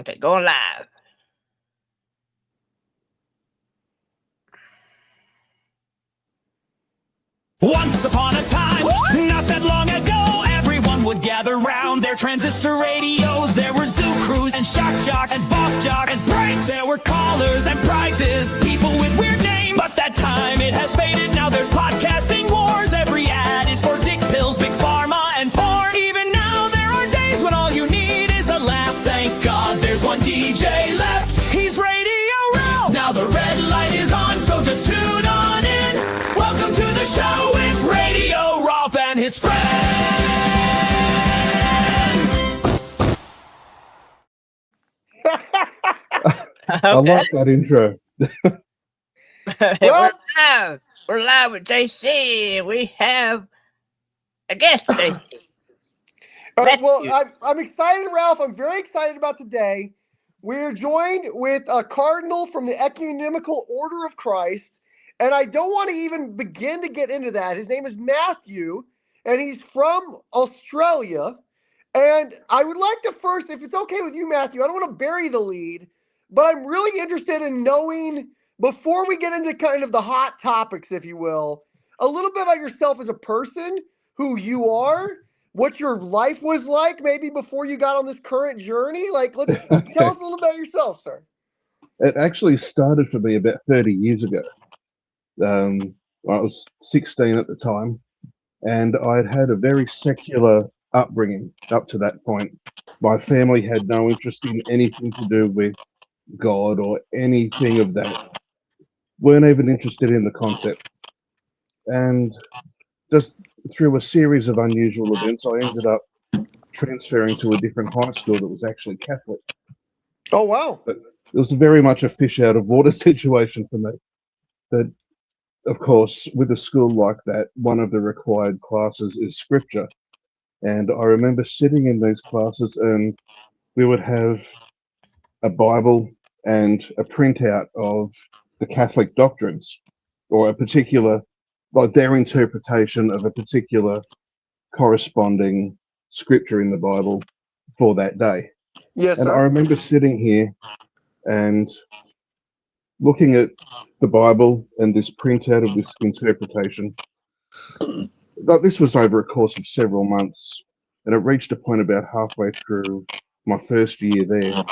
Okay, going live. Once upon a time, not that long ago, everyone would gather round their transistor radios. There were zoo crews and shock jocks and boss jocks and pranks. There were callers and prizes, people with weird names. But that time it has faded. Now there's podcasting wars. Every ad is for dick pills, big pharma, and porn. Even now there are days when all you need is a laugh. Thank God there's one DJ left. He's Radio Ralph. Now the red light is on, so just tune on in. Welcome to the show with Radio Ralph and his friends. I like that intro. We're live with JC. We have a guest, JC. Well, I'm excited, Ralph. I'm very excited about today. We're joined with a cardinal from the Ecumenical Order of Christ, and I don't want to even begin to get into that. His name is Mathew, and he's from Australia. And I would like to first, if it's okay with you, Mathew, I don't want to bury the lead, but I'm really interested in knowing, before we get into kind of the hot topics, if you will, a little bit about yourself as a person, who you are, what your life was like, maybe before you got on this current journey. Like, let's tell us a little about yourself, sir. It actually started for me about 30 years ago. I was 16 at the time, and I'd had a very secular upbringing up to that point. My family had no interest in anything to do with God or anything of that. Weren't even interested in the concept. And just through a series of unusual events, I ended up transferring to a different high school that was actually Catholic. Oh, wow. But it was very much a fish out of water situation for me. But of course, with a school like that, one of the required classes is scripture. And I remember sitting in these classes, and we would have a Bible and a printout of the Catholic doctrines, or a particular, like their interpretation of a particular corresponding scripture in the Bible for that day. Yes, and sir. I remember sitting here and looking at the Bible and this printout of this interpretation. This was over a course of several months, and it reached a point about halfway through my first year there,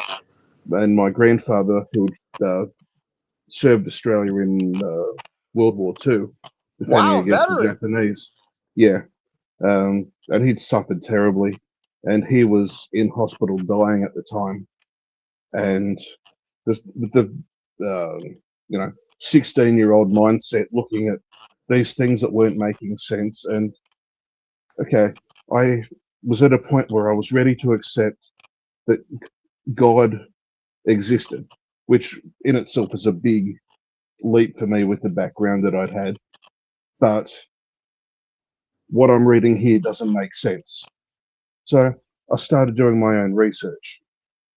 and my grandfather, who had served Australia in World War II, defending against the Japanese. Yeah, and he'd suffered terribly, and he was in hospital dying at the time, and the 16-year-old mindset, looking at these things that weren't making sense. And okay, I was at a point where I was ready to accept that God existed, which in itself is a big leap for me with the background that I'd had. But what I'm reading here doesn't make sense. So I started doing my own research,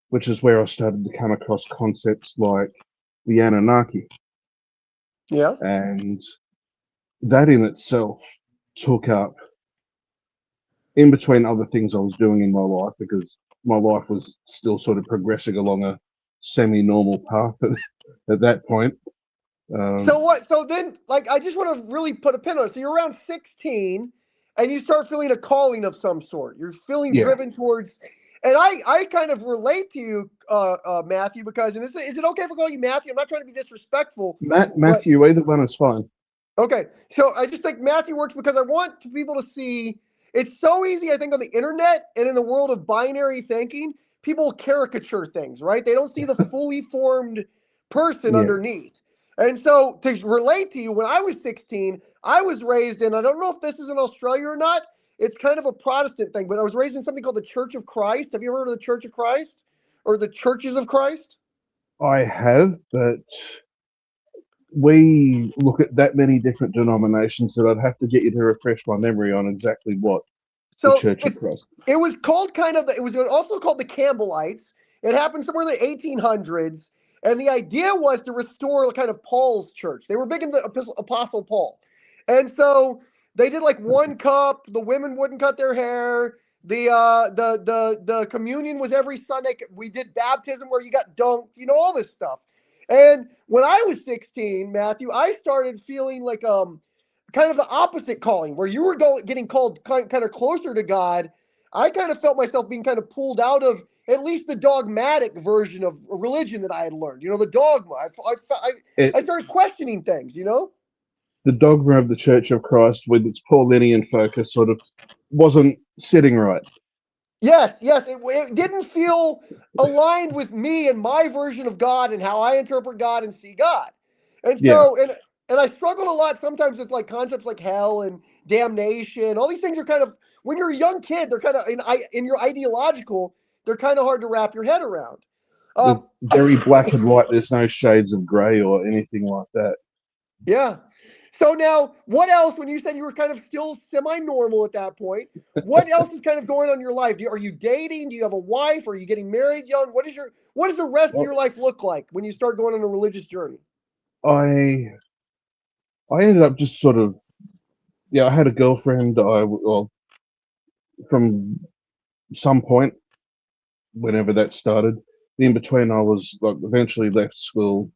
which is where I started to come across concepts like the Anunnaki. Yeah. And that in itself took up, in between other things I was doing in my life, because my life was still sort of progressing along a semi-normal path at that point. So then, like, I just want to really put a pin on it. So you're around 16, and you start feeling a calling of some sort. You're feeling driven towards, and I kind of relate to you, Mathew, because, and is it okay if I call you Mathew? I'm not trying to be disrespectful. Mathew, either one is fine. Okay, so I just think Mathew works because I want people to see, it's so easy, I think, on the internet and in the world of binary thinking, people caricature things, right? They don't see the fully formed person underneath. And so to relate to you, when I was 16, I was raised in, I don't know if this is in Australia or not, it's kind of a Protestant thing, but I was raised in something called the Church of Christ. Have you ever heard of the Church of Christ or the Churches of Christ? I have, but we look at that many different denominations that I'd have to get you to refresh my memory on exactly what the Church of Christ. It was called it was also called the Campbellites. It happened somewhere in the 1800s. And the idea was to restore kind of Paul's church. They were big in the Apostle Paul. And so they did like one cup. The women wouldn't cut their hair. The communion was every Sunday. We did baptism where you got dunked, all this stuff. And when I was 16, Matthew, I started feeling like kind of the opposite calling, where you were getting called kind of closer to God. I kind of felt myself being kind of pulled out of at least the dogmatic version of religion that I had learned. The dogma. I started questioning things. The dogma of the Church of Christ, with its Paulinian focus, sort of wasn't sitting right. Yes, it didn't feel aligned with me and my version of God and how I interpret God and see God. And so, and I struggled a lot sometimes with like concepts like hell and damnation. All these things are kind of, when you're a young kid, they're kind of in your ideological, they're kind of hard to wrap your head around. They're very black and white. There's no shades of gray or anything like that. Yeah. So now, what else, when you said you were kind of still semi-normal at that point, what else is kind of going on in your life? Are you dating? Do you have a wife? Are you getting married young? What does the rest of your life look like when you start going on a religious journey? I ended up just sort of, I had a girlfriend. From some point, whenever that started, in between, I was like eventually left school,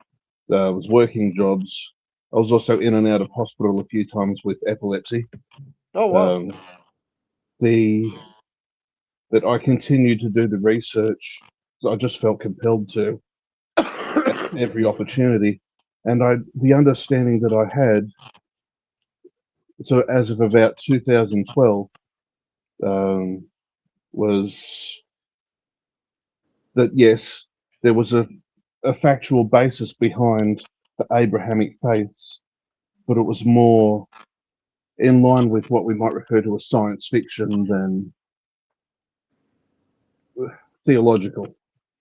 was working jobs. I was also in and out of hospital a few times with epilepsy. Oh, wow. That I continued to do the research. I just felt compelled to at every opportunity. And the understanding that I had, so as of about 2012, was that yes, there was a factual basis behind the Abrahamic faiths, but it was more in line with what we might refer to as science fiction than theological,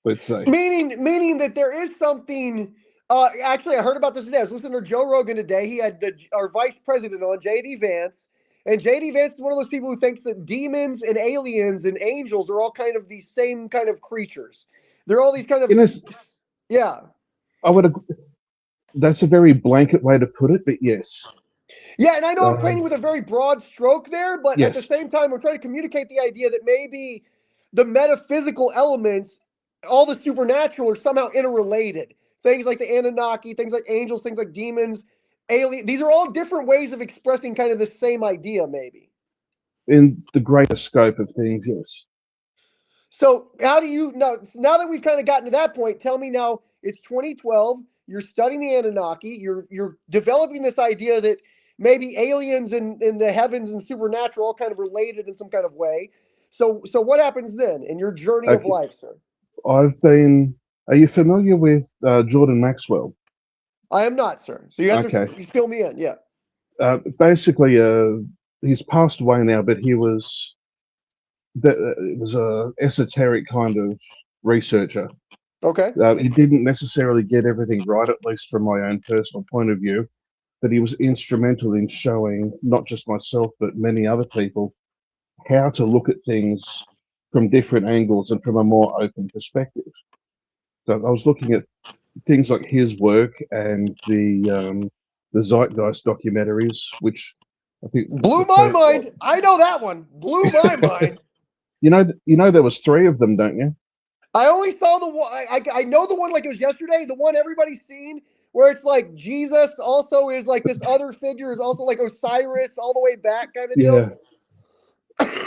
let's say. Meaning that there is something. Actually, I heard about this today. I was listening to Joe Rogan today. He had our vice president on, J.D. Vance. And J.D. Vance is one of those people who thinks that demons and aliens and angels are all kind of the same kind of creatures. They're all these kind of... Yeah. I would agree. That's a very blanket way to put it, but yes. Yeah, and I know I'm painting with a very broad stroke there, but yes. At the same time, I'm trying to communicate the idea that maybe the metaphysical elements, all the supernatural, are somehow interrelated. Things like the Anunnaki, things like angels, things like demons, aliens. These are all different ways of expressing kind of the same idea, maybe. In the greater scope of things, yes. So how do you now that we've kind of gotten to that point, tell me now, it's 2012, you're studying the Anunnaki, you're developing this idea that maybe aliens in the heavens and supernatural all kind of related in some kind of way. So what happens then in your journey of life, sir? Are you familiar with Jordan Maxwell? I am not, sir. So you have to fill me in, yeah. Basically, he's passed away now, but it was a esoteric kind of researcher. Okay. He didn't necessarily get everything right, at least from my own personal point of view, but he was instrumental in showing not just myself, but many other people how to look at things from different angles and from a more open perspective. So I was looking at things like his work and the Zeitgeist documentaries, which I think blew my mind. I know that one. Blew my mind. You know there was 3 of them, don't you? I only saw the one. I know the one like it was yesterday. The one everybody's seen, where it's like Jesus also is like this other figure is also like Osiris all the way back kind of deal.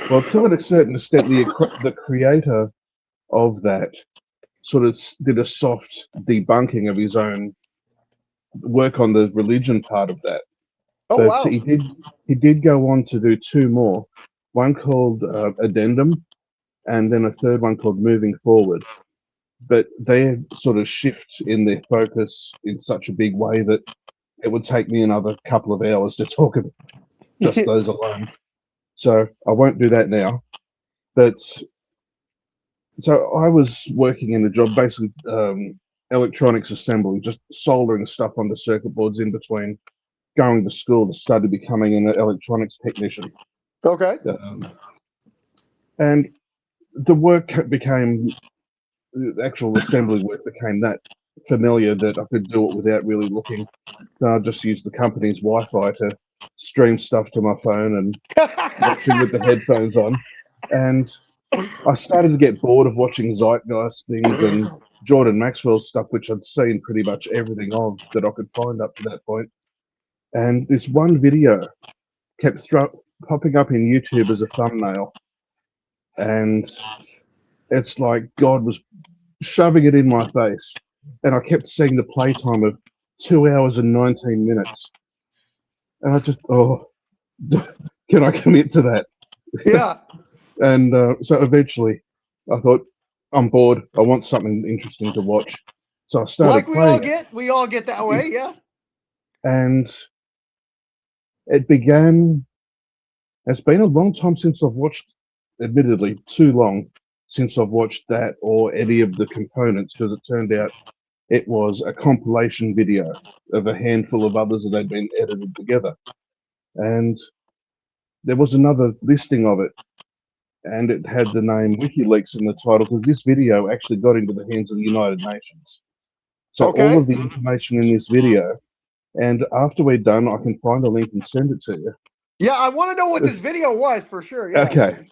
Well, to a certain extent, the creator of that sort of did a soft debunking of his own work on the religion part of that. Oh, but wow. He did go on to do 2 more. One called Addendum, and then a third one called Moving Forward. But they sort of shift in their focus in such a big way that it would take me another couple of hours to talk about just those alone. So I won't do that now. But so I was working in a job, basically electronics assembly, just soldering stuff onto circuit boards in between going to school to study becoming an electronics technician. Okay. And the work became, the actual assembly work became that familiar that I could do it without really looking. So I just used the company's Wi-Fi to stream stuff to my phone and watch it with the headphones on. And I started to get bored of watching Zeitgeist things and Jordan Maxwell stuff, which I'd seen pretty much everything of that I could find up to that point. And this one video kept popping up in YouTube as a thumbnail. And it's like God was shoving it in my face. And I kept seeing the playtime of 2 hours and 19 minutes. And I just, can I commit to that? Yeah. And so eventually I thought, I'm bored. I want something interesting to watch. So I started Like playing it. we all get that way, yeah. And it began, it's been a long time since I've watched, admittedly, too long since I've watched that or any of the components, because it turned out it was a compilation video of a handful of others that had been edited together. And there was another listing of it, and it had the name WikiLeaks in the title, because this video actually got into the hands of the United Nations. So all of the information in this video, and after we're done, I can find a link and send it to you. Yeah, I want to know what this video was for sure. Yeah. Okay.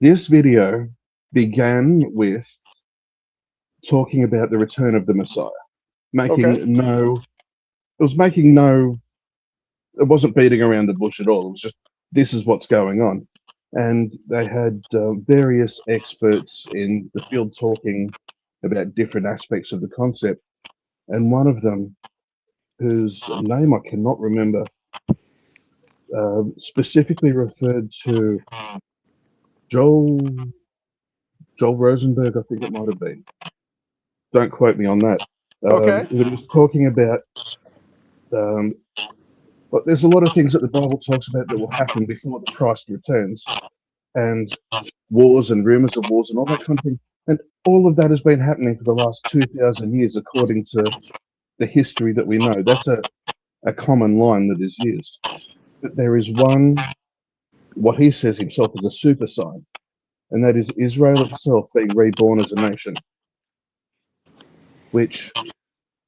This video began with talking about the return of the Messiah, it wasn't beating around the bush at all. It was just, this is what's going on. And they had various experts in the field talking about different aspects of the concept. And one of them, whose name I cannot remember, specifically referred to Joel Rosenberg, I think it might have been. Don't quote me on that. It was talking about, but there's a lot of things that the Bible talks about that will happen before the Christ returns, and wars and rumors of wars and all that kind of thing. And all of that has been happening for the last 2,000 years, according to the history that we know. That's a common line that is used. But there is one, what he says himself is a super sign, and that is Israel itself being reborn as a nation, which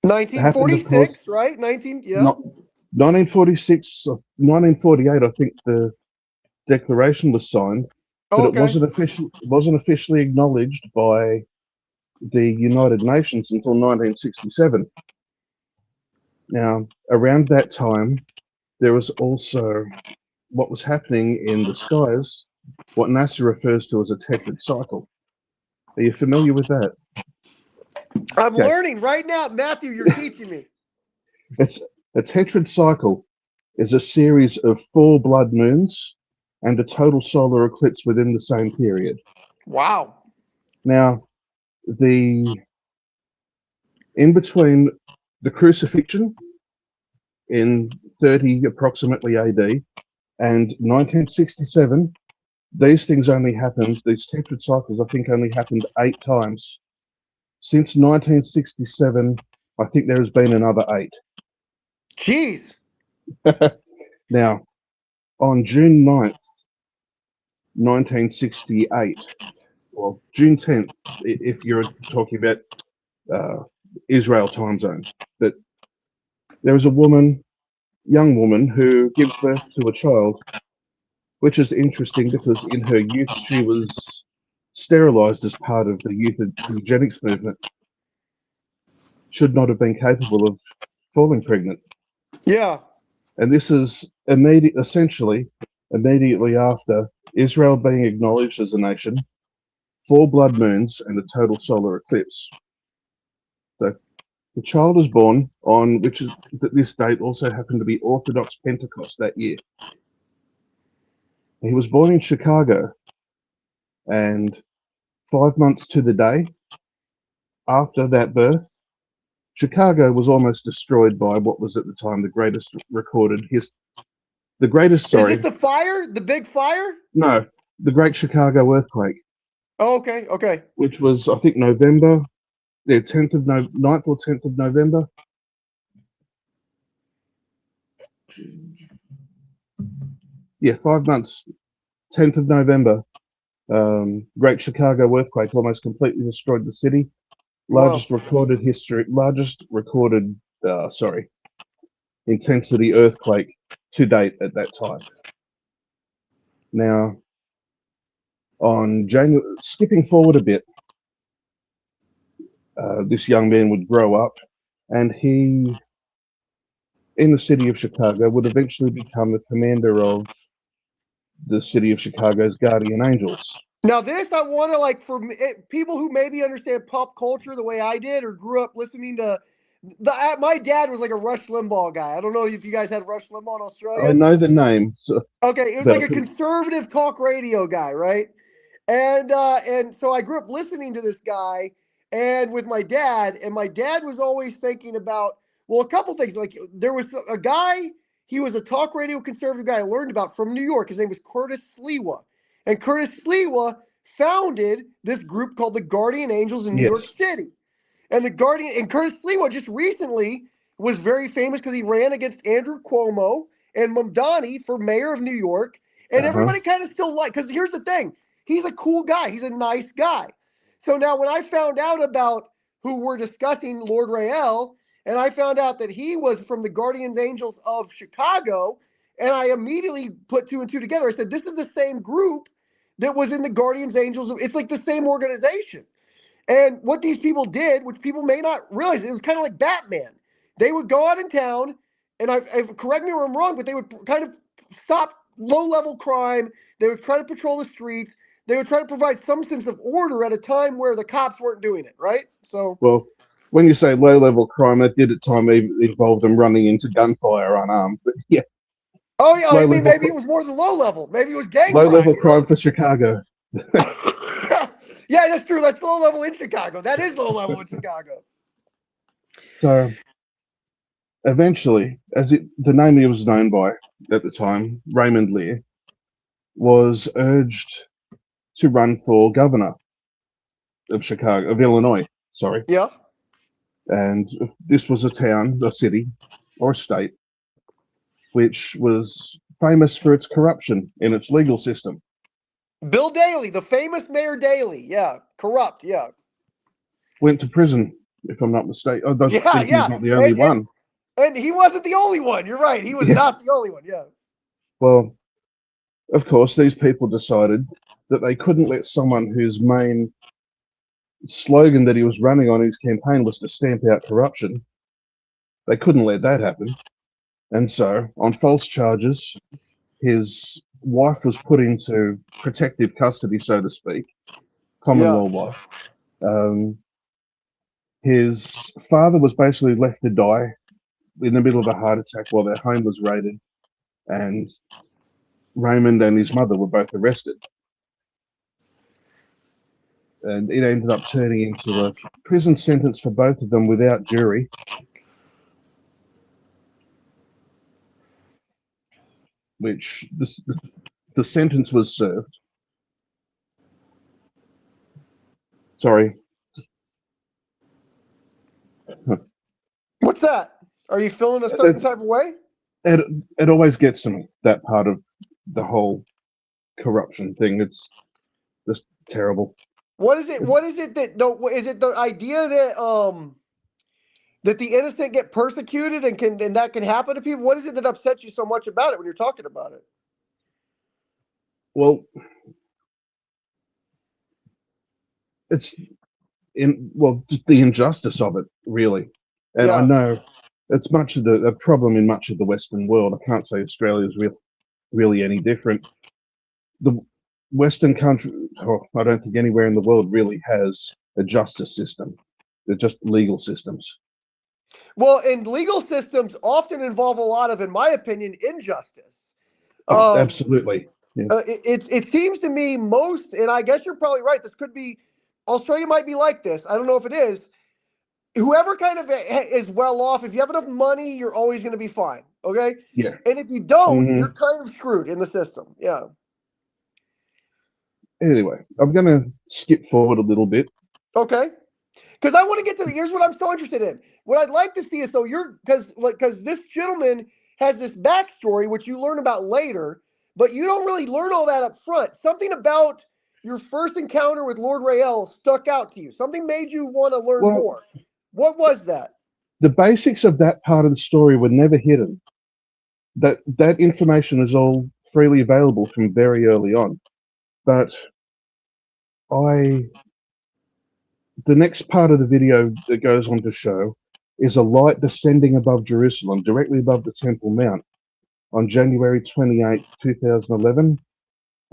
1946, happened, of course, right? 1946, 1948, I think the declaration was signed, but it wasn't officially acknowledged by the United Nations until 1967. Now, around that time, there was also what was happening in the skies, what NASA refers to as a tetrad cycle. Are you familiar with that? I'm learning right now, Matthew. You're teaching me. It's a tetrad cycle is a series of 4 blood moons and a total solar eclipse within the same period. Wow. Now, in between the crucifixion in 30 approximately AD and 1967, these things only happened, these tetrad cycles, I think, only happened 8 times. Since 1967, I think there has been another 8. Jeez. Now, on June 9th, 1968, well, June 10th, if you're talking about Israel time zone, but there was a young woman, who gives birth to a child, which is interesting because in her youth she was sterilized as part of the eugenics movement. Should not have been capable of falling pregnant. Yeah. And this is essentially immediately after Israel being acknowledged as a nation, 4 blood moons, and a total solar eclipse. So the child was born on, which is this date also happened to be Orthodox Pentecost that year. He was born in Chicago, and 5 months to the day after that birth, Chicago was almost destroyed by what was at the time the greatest recorded Is this the fire? The big fire? No, the Great Chicago Earthquake. Oh, okay. Which was, I think, November, 9th or 10th of November. Yeah, 5 months, 10th of November. Great Chicago Earthquake almost completely destroyed the city. Largest recorded intensity earthquake to date at that time. Now, On January, skipping forward a bit, this young man would grow up, and he, in the city of Chicago, would eventually become the commander of the city of Chicago's guardian angels. Now, this I want to like for people who maybe understand pop culture the way I did, or grew up listening to. My dad was like a Rush Limbaugh guy. I don't know if you guys had Rush Limbaugh in I Australia. know the name. So, Okay, it was like a conservative talk radio guy, right? And so I grew up listening to this guy and with my dad, and my dad was always thinking about, well, a couple things. Like there was a guy, he was a talk radio conservative guy I learned about from New York. His name was Curtis Sliwa. And Curtis Sliwa founded this group called the Guardian Angels in New York yes. City. And the Guardian and Curtis Sliwa just recently was very famous because he ran against Andrew Cuomo and Mamdani for mayor of New York. And everybody kind of still because here's the thing. He's a cool guy. He's a nice guy. So now when I found out about who we're discussing, Lord Rael, and I found out that he was from the Guardians Angels of Chicago, and I immediately put two and two together. I said, this is the same group that was in the Guardians Angels. It's like the same organization. And what these people did, which people may not realize, it was kind of like Batman. They would go out in town, and correct me if I'm wrong, but they would kind of stop low-level crime. They would try to patrol the streets. They would try to provide some sense of order at a time where the cops weren't doing it, right? So, well, when you say low-level crime, that did at times involve them running into gunfire unarmed. But yeah. Oh yeah, I mean maybe it was more than low level. Maybe it was gang low-level crime for Chicago. Yeah, that's true. That's low level in Chicago. That is low level in Chicago. So eventually, the name he was known by at the time, Raymond Lear, was urged to run for governor of Illinois. Sorry. Yeah. And this was a town, a city, or a state, which was famous for its corruption in its legal system. Bill Daley, the famous Mayor Daley, yeah, corrupt, yeah. Went to prison, if I'm not mistaken. Oh, He's not the only one. And he wasn't the only one. You're right. He was not the only one, yeah. Well, of course, these people decided that they couldn't let someone whose main slogan that he was running on his campaign was to stamp out corruption. They couldn't let that happen. And so, on false charges, his wife was put into protective custody, so to speak, common law wife. His father was basically left to die in the middle of a heart attack while their home was raided, and Raymond and his mother were both arrested. And it ended up turning into a prison sentence for both of them without jury. Which the sentence was served. Sorry. What's that? Are you feeling a certain type of way? It always gets to me, that part of the whole corruption thing. It's just terrible. What is it that is it the idea that that the innocent get persecuted and that can happen to people? What is it that upsets you so much about it when you're talking about it? Well, just the injustice of it, really. And I know it's much of a problem in much of the Western world. I can't say Australia is really any different. The Western country, I don't think anywhere in the world really has a justice system. They're just legal systems. Well, and legal systems often involve a lot of, in my opinion, injustice. Absolutely. Yeah. It seems to me most, and I guess you're probably right. This could be, Australia might be like this. I don't know if it is. Whoever kind of is well off, if you have enough money, you're always going to be fine. Okay. Yeah. And if you don't, you're kind of screwed in the system. Yeah. Anyway, I'm going to skip forward a little bit. Okay. Because I want to get to here's what I'm so interested in. What I'd like to see is because this gentleman has this backstory, which you learn about later, but you don't really learn all that up front. Something about your first encounter with Lord Rael stuck out to you. Something made you want to learn more. What was that? The basics of that part of the story were never hidden. That information is all freely available from very early on. But the next part of the video that goes on to show is a light descending above Jerusalem, directly above the Temple Mount, on January 28th, 2011,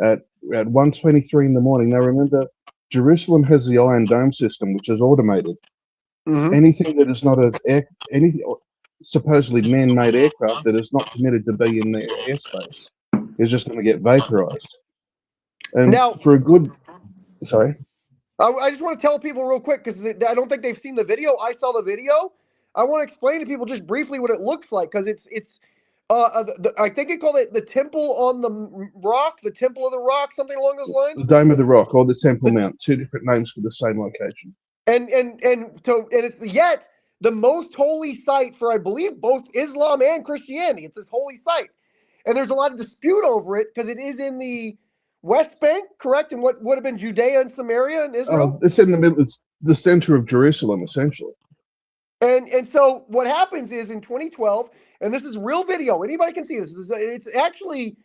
at 1:23 in the morning. Now remember, Jerusalem has the Iron Dome system, which is automated. Anything that is not any supposedly man-made aircraft that is not permitted to be in their airspace is just going to get vaporized. And now, for a good, sorry. I just want to tell people real quick because I don't think they've seen the video. I saw the video. I want to explain to people just briefly what it looks like because I think it called it the Temple on the Rock, the Temple of the Rock, something along those lines. The Dome of the Rock or the Temple Mount, two different names for the same location. And it's yet the most holy site for, I believe, both Islam and Christianity. It's this holy site, and there's a lot of dispute over it because it is in the West Bank, correct? And what would have been Judea and Samaria and Israel. It's in the middle. It's the center of Jerusalem, essentially. And so what happens is in 2012, and this is real video. Anybody can see this. It's actually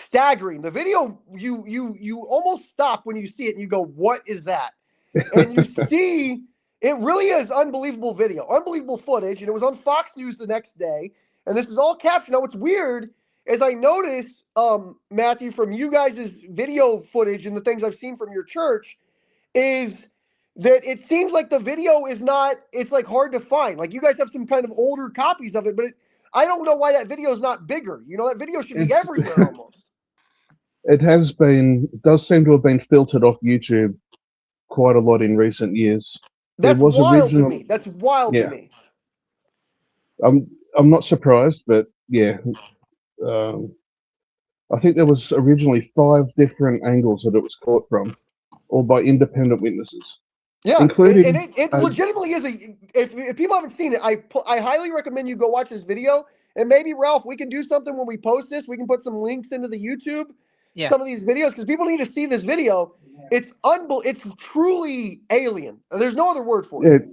staggering. The video, you almost stop when you see it and you go, "What is that?" And you see, it really is unbelievable video, unbelievable footage. And it was on Fox News the next day. And this is all captured. Now, what's weird is I noticed, Matthew, from you guys' video footage and the things I've seen from your church, is that it seems like the video is not, it's like hard to find. Like you guys have some kind of older copies of it, but I don't know why that video is not bigger. You know, that video should be everywhere almost. It does seem to have been filtered off YouTube quite a lot in recent years. That's wild to me. That's wild to me. I'm not surprised, but yeah. I think there was originally 5 different angles that it was caught from, all by independent witnesses. Yeah, including, and it legitimately is if people haven't seen it, I highly recommend you go watch this video. And maybe, Ralph, we can do something when we post this. We can put some links into the YouTube, some of these videos, because people need to see this video. It's it's truly alien. There's no other word for it.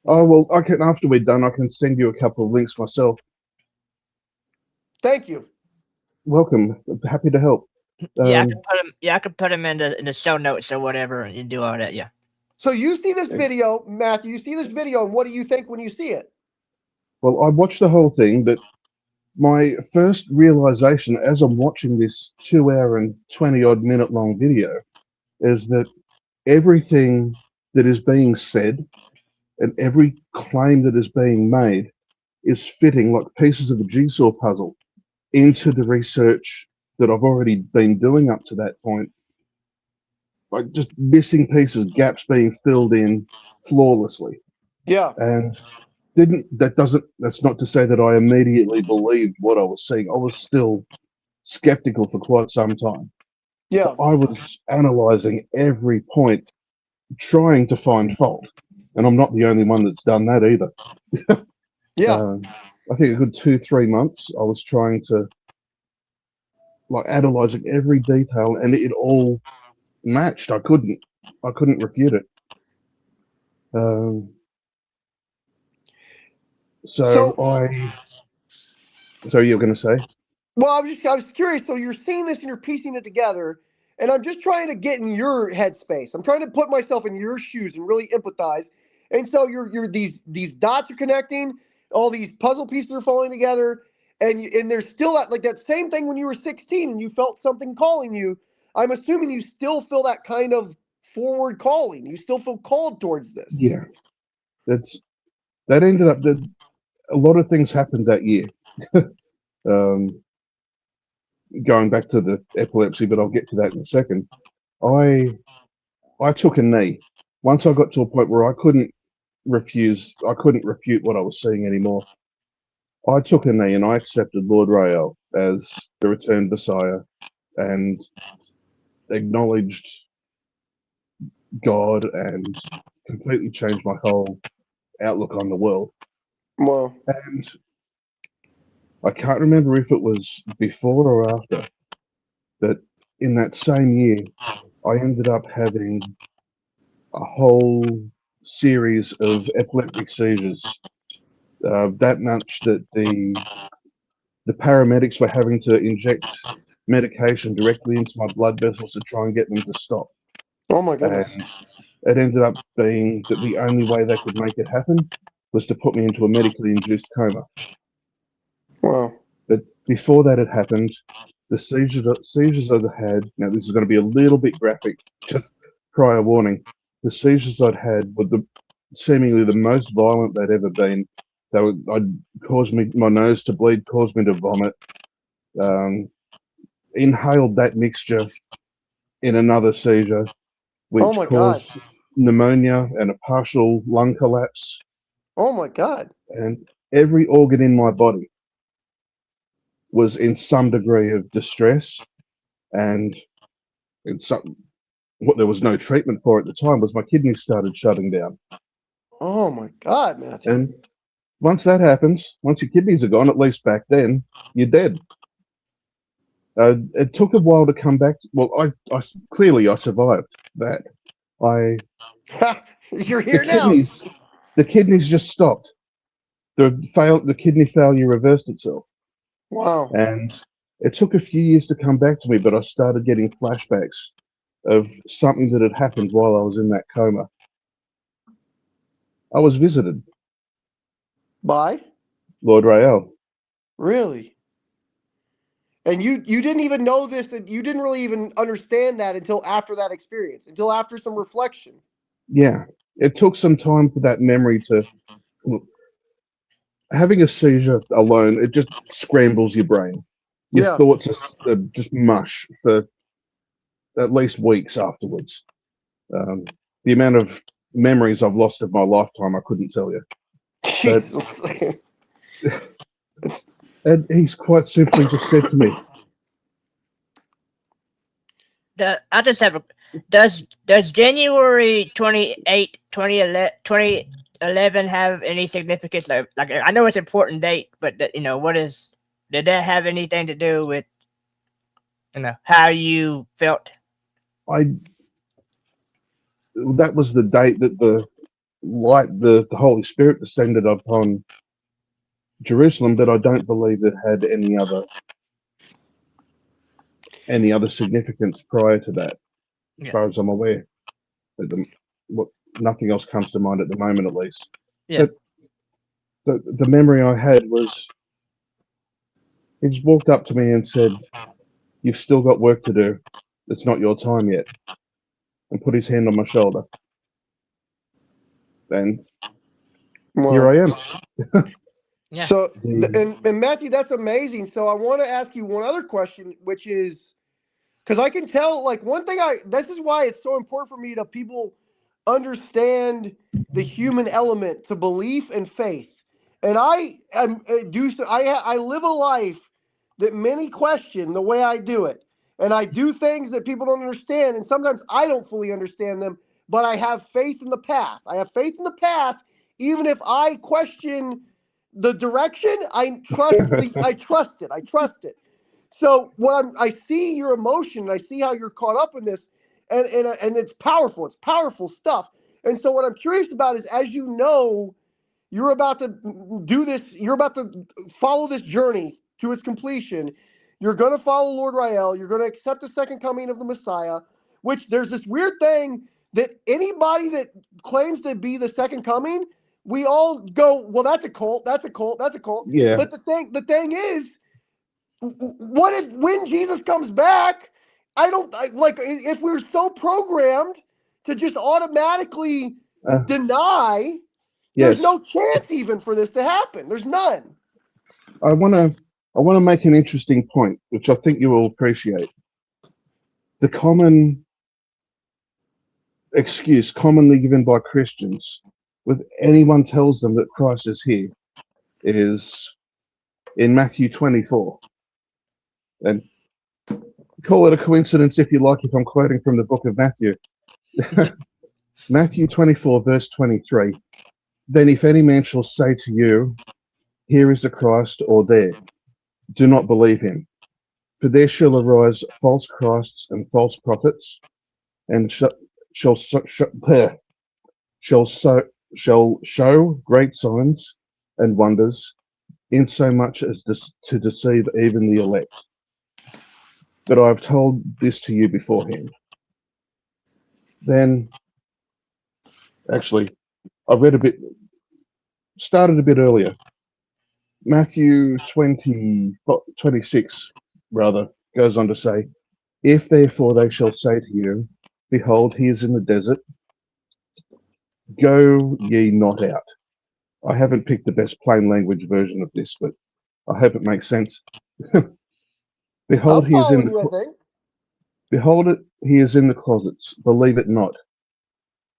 Oh, well, after we're done, I can send you a couple of links myself. Thank you. Welcome. Happy to help. I can put them in the show notes or whatever and do all that. Yeah. So you see this video, Matthew, you see this video, and what do you think when you see it? Well, I watched the whole thing, but my first realization as I'm watching this 2-hour and 20-odd minute long video is that everything that is being said and every claim that is being made is fitting like pieces of a jigsaw puzzle into the research that I've already been doing up to that point. Like just missing pieces, gaps being filled in flawlessly. Yeah. And that's not to say that I immediately believed what I was seeing. I was still skeptical for quite some time. Yeah. But I was analyzing every point, trying to find fault. And I'm not the only one that's done that either. Yeah. I think a good 2-3 months I was trying to analyzing every detail, and it all matched. I couldn't refute it. So you were going to say? Well, I was curious. So you're seeing this and you're piecing it together, and I'm just trying to get in your headspace. I'm trying to put myself in your shoes and really empathize. And so these dots are connecting, all these puzzle pieces are falling together, and there's still that same thing when you were 16 and you felt something calling you. I'm assuming you still feel that kind of forward calling. You still feel called towards this. Yeah, that ended up that a lot of things happened that year. Going back to the epilepsy, but I'll get to that in a second. I took a knee once I got to a point where I couldn't refute what I was seeing anymore. I took a knee and I accepted Lord Rael as the returned Messiah and acknowledged God and completely changed my whole outlook on the world. Wow. And I can't remember if it was before or after, but in that same year, I ended up having a whole series of epileptic seizures. That much that the paramedics were having to inject medication directly into my blood vessels to try and get them to stop. Oh my goodness. And it ended up being that the only way they could make it happen was to put me into a medically induced coma. Wow. But before that had happened, the seizures I'd had, now this is going to be a little bit graphic, just prior warning, the seizures I'd had were seemingly the most violent they'd ever been. I'd caused my nose to bleed, caused me to vomit, inhaled that mixture in another seizure, Oh which my God. caused pneumonia and a partial lung collapse. Oh my God. And every organ in my body was in some degree of distress. And what there was no treatment for at the time was my kidneys started shutting down. Oh my God, Matthew. And once that happens, once your kidneys are gone, at least back then, you're dead. It took a while to come back. Well, I clearly I survived that. You're here now. The kidneys just stopped. The kidney failure reversed itself. Wow. And it took a few years to come back to me, but I started getting flashbacks of something that had happened while I was in that coma. I was visited By? Lord Rael. Really? And you didn't even know this, that you didn't really even understand that until after that experience, until after some reflection. Yeah, it took some time for that memory to. Having a seizure alone, it just scrambles your brain. Your thoughts are just mush for at least weeks afterwards. The amount of memories I've lost of my lifetime, I couldn't tell you. And he's quite simply just said to me, I just have does January 28, 2011 have any significance? Like I know it's an important date, but did that have anything to do with how you felt? That was the date that the Holy Spirit descended upon Jerusalem, but I don't believe it had any other significance prior to that, as far as I'm aware. Nothing else comes to mind at the moment, at least. Yeah. But the memory I had was, he just walked up to me and said, "You've still got work to do. It's not your time yet," and put his hand on my shoulder. And here I am. Yeah. So, and Matthew, that's amazing. So I want to ask you one other question, which is, because I can tell, like, one thing this is why it's so important for me to people understand the human element to belief and faith. And I live a life that many question the way I do it. And I do things that people don't understand. And sometimes I don't fully understand them, but I have faith in the path. I have faith in the path, even if I question the direction. I trust it. I trust it. So I see your emotion, I see how you're caught up in this, and it's powerful. It's powerful stuff. And so what I'm curious about is, as you know, you're about to do this. You're about to follow this journey to its completion. You're going to follow Lord Rael. You're going to accept the second coming of the Messiah. Which there's this weird thing that anybody that claims to be the second coming, we all go, well, that's a cult. That's a cult. That's a cult. Yeah. But the thing is, what if when Jesus comes back, if we're so programmed to just automatically deny, there's no chance even for this to happen. There's none. I want to make an interesting point, which I think you will appreciate. The common excuse commonly given by Christians with anyone tells them that Christ is here is in Matthew 24. And call it a coincidence if you like, if I'm quoting from the book of Matthew. Matthew 24, verse 23. Then if any man shall say to you, here is the Christ, or there, do not believe him. For there shall arise false Christs and false prophets, and shall show great signs and wonders, insomuch as to deceive even the elect. But I have told this to you beforehand. then actually, I read started a bit earlier. Matthew 26, rather, goes on to say, if therefore they shall say to you, behold, he is in the desert, go ye not out. I haven't picked the best plain language version of this, but I hope it makes sense. Behold, I'm he is in following you, I the think. behold it, he is in the closets. Believe it not.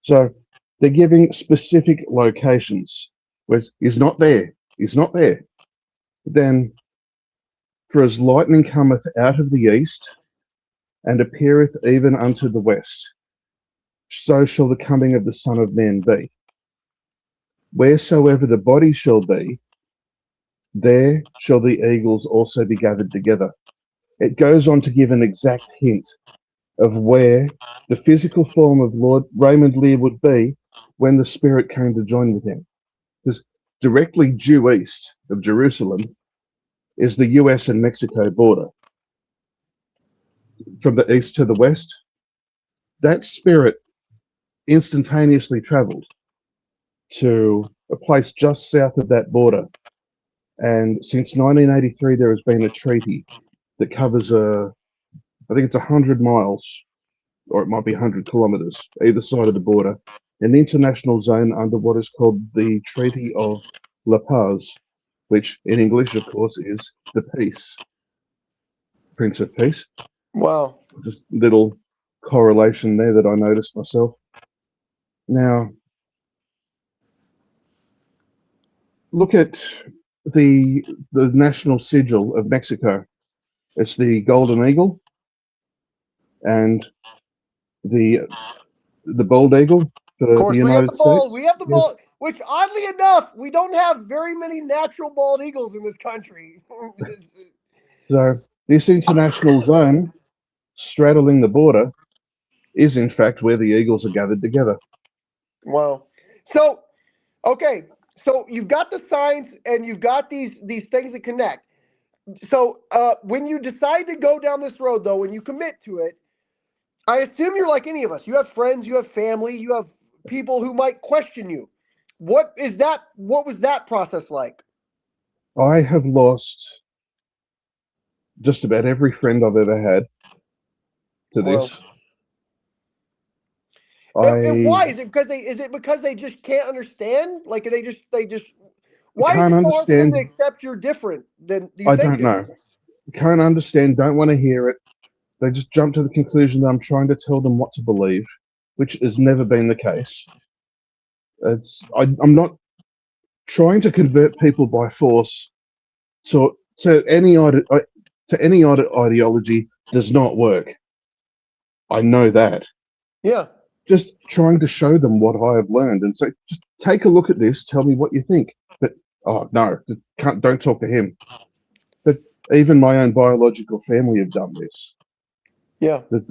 So they're giving specific locations where he's not there. He's not there. Then, for as lightning cometh out of the east and appeareth even unto the west, so shall the coming of the Son of Man be. Wheresoever the body shall be, there shall the eagles also be gathered together. It goes on to give an exact hint of where the physical form of Lord Raymond Lear would be when the Spirit came to join with him. Because directly due east of Jerusalem is the US and Mexico border. From the east to the west, that Spirit instantaneously traveled to a place just south of that border. And since 1983, there has been a treaty that covers I think it's 100 miles, or it might be 100 kilometers, either side of the border, an international zone under what is called the Treaty of La Paz, which in English, of course, is the peace, Prince of Peace. Wow. Just little correlation there that I noticed myself. Now, look at the national sigil of Mexico. It's the golden eagle and the bald eagle for Of course, the we have United the bald. States. We have the Yes. bald, which oddly enough, we don't have very many natural bald eagles in this country. So this international zone straddling the border is in fact where the eagles are gathered together. Wow. So, okay. So you've got the signs and you've got these things that connect. So when you decide to go down this road, though, when you commit to it, I assume you're like any of us. You have friends, you have family, you have people who might question you. What is that? What was that process like? I have lost just about every friend I've ever had to Wow. this. And why I is it because they just can't understand? Like they just why is can't it so hard for them to understand. accept you're different than you I think don't know. different? Can't understand. Don't want to hear it. They just jump to the conclusion that I'm trying to tell them what to believe, which has never been the case. I'm not trying to convert people by force to any ideology does not work. I know that. Yeah. Just trying to show them what I have learned and say, just take a look at this. Tell me what you think. But oh no, don't talk to him. But even my own biological family have done this. Yeah. That's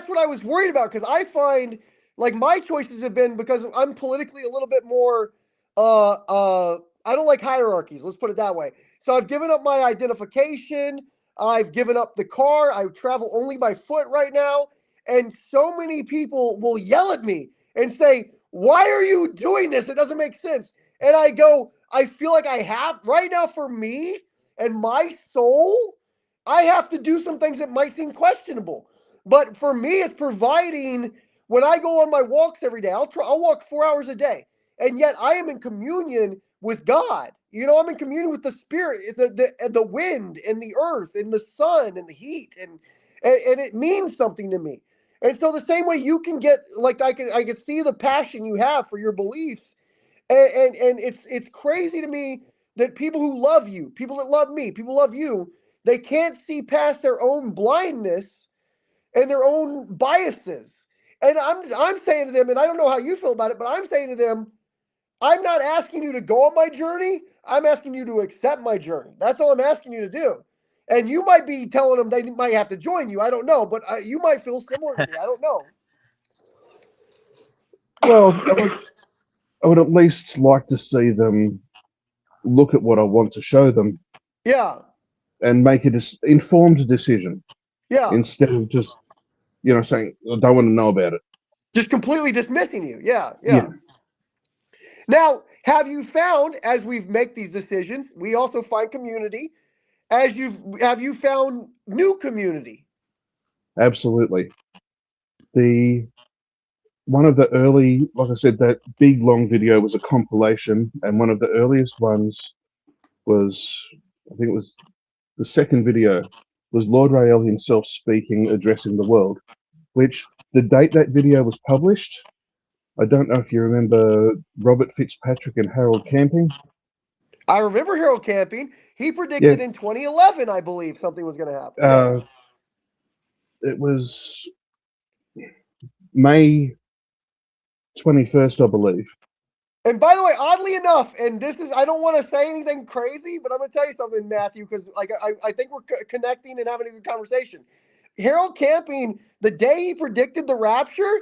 what I was worried about, because I find like my choices have been because I'm politically a little bit more I don't like hierarchies, let's put it that way. So I've given up my identification, I've given up the car, I travel only by foot right now, and so many people will yell at me and say, "Why are you doing this? It doesn't make sense." And I go, I feel like I have right now for me and my soul, I have to do some things that might seem questionable. But for me, it's providing when I go on my walks every day, I'll walk 4 hours a day. And yet I am in communion with God. You know, I'm in communion with the spirit, the wind and the earth and the sun and the heat. And it means something to me. And so the same way you can get, like, I can see the passion you have for your beliefs. And it's crazy to me that people who love you, people that love me, people love you, they can't see past their own blindness and their own biases. And I'm saying to them, and I don't know how you feel about it, but I'm saying to them, I'm not asking you to go on my journey. I'm asking you to accept my journey. That's all I'm asking you to do. And you might be telling them they might have to join you. I don't know, but you might feel similar to me. I don't know. Well, I would at least like to see them look at what I want to show them. Yeah. And make an informed decision. Yeah. Instead of just saying, I don't want to know about it. Just completely dismissing you. Yeah. Yeah. Now, have you found, as we make these decisions, we also find community. Have you found new community? Absolutely. One of the early, like I said, that big long video was a compilation, and one of the earliest ones was, I think it was the second video, was Lord Rael himself speaking, addressing the world, which the date that video was published, I don't know if you remember Robert Fitzpatrick and Harold Camping. I remember Harold Camping. He predicted in 2011, I believe, something was going to happen. It was May 21st, I believe. And by the way, oddly enough, and this is, I don't want to say anything crazy, but I'm going to tell you something, Matthew, because I think we're connecting and having a good conversation. Harold Camping, the day he predicted the rapture,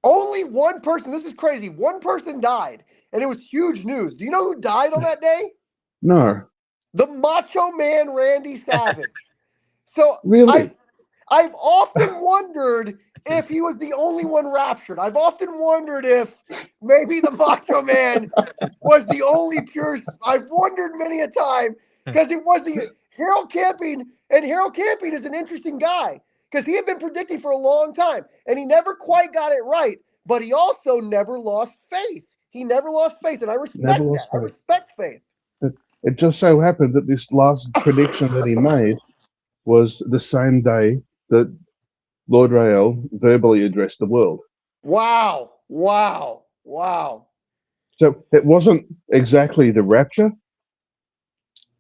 only one person, this is crazy, one person died, and it was huge news. Do you know who died on that day? No. The Macho Man Randy Savage. So really? I've often wondered if he was the only one raptured. I've often wondered if maybe the Macho Man was the only pure. I've wondered many a time because it was the Harold Camping, and Harold Camping is an interesting guy because he had been predicting for a long time and he never quite got it right, but he also never lost faith. He never lost faith, and I respect that. I respect faith. It just so happened that this last prediction that he made was the same day that Lord Rael verbally addressed the world. Wow. So it wasn't exactly the rapture,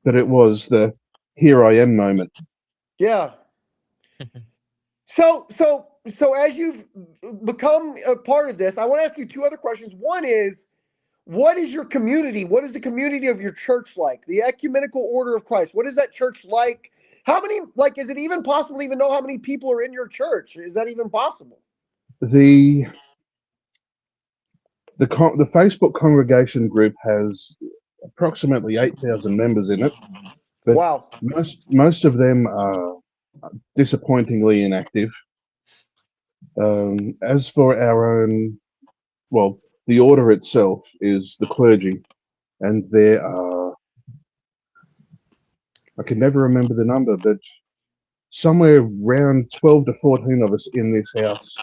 but it was the here I am moment. Yeah. So as you've become a part of this, I want to ask you two other questions. One is, what is your community? What is the community of your church like? The Ecumenical Order of Christ. What is that church like? How many, is it even possible to even know how many people are in your church? Is that even possible? The Facebook congregation group has approximately 8,000 members in it. But wow. Most of them are disappointingly inactive. As for our own, the order itself is the clergy, and there are, I can never remember the number, but somewhere around 12 to 14 of us in this house.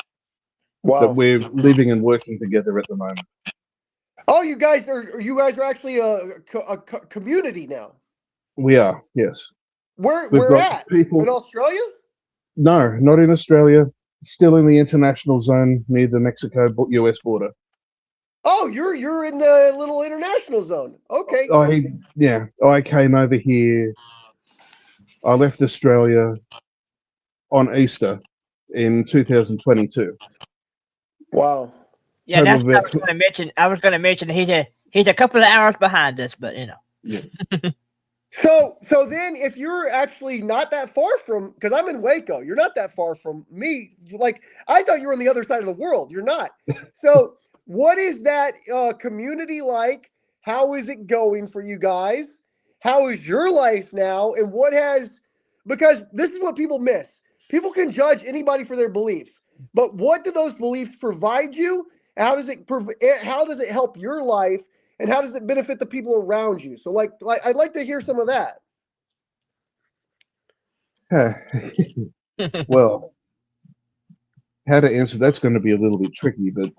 Wow. That we're living and working together at the moment. Oh, you guys are actually a community now. We are, yes. Where at? In Australia? No, not in Australia. Still in the international zone near the Mexico-US border. Oh, you're in the little international zone. Okay. I came over here. I left Australia on Easter in 2022. Wow. Yeah, that's what I was going to mention. I was going to mention he's a couple of hours behind us, but Yeah. So then, if you're actually not that far from, because I'm in Waco, you're not that far from me. Like, I thought you were on the other side of the world. You're not. So what is that community like? How is it going for you guys? How is your life now? And because this is what people miss. People can judge anybody for their beliefs, but what do those beliefs provide you? How does it help your life? And how does it benefit the people around you? So, like I'd like to hear some of that. Well, how to answer that's going to be a little bit tricky, but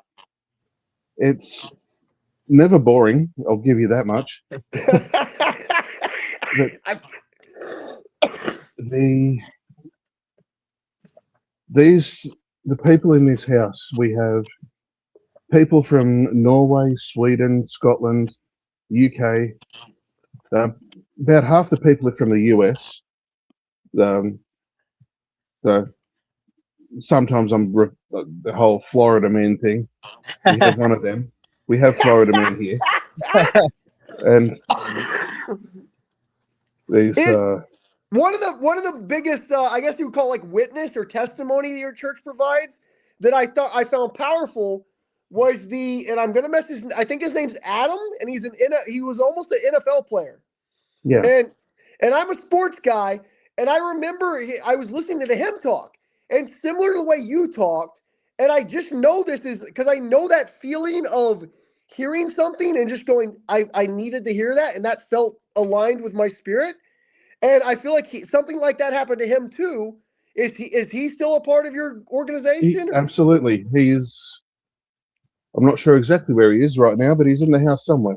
it's never boring. I'll give you that much. The people in this house, we have people from Norway, Sweden, Scotland, UK. About half the people are from the US. Sometimes I'm the whole Florida man thing. We have one of them. We have Florida man here, and these. One of the biggest, I guess you would call like witness or testimony that your church provides that I found powerful was and I'm gonna I think his name's Adam, and he was almost an NFL player. Yeah. And I'm a sports guy, and I remember I was listening to him talk, and similar to the way you talked, and I just know this is because I know that feeling of hearing something and just going, I needed to hear that, and that felt aligned with my spirit. And I feel like something like that happened to him too. Is he still a part of your organization? Absolutely. He is. I'm not sure exactly where he is right now, but he's in the house somewhere.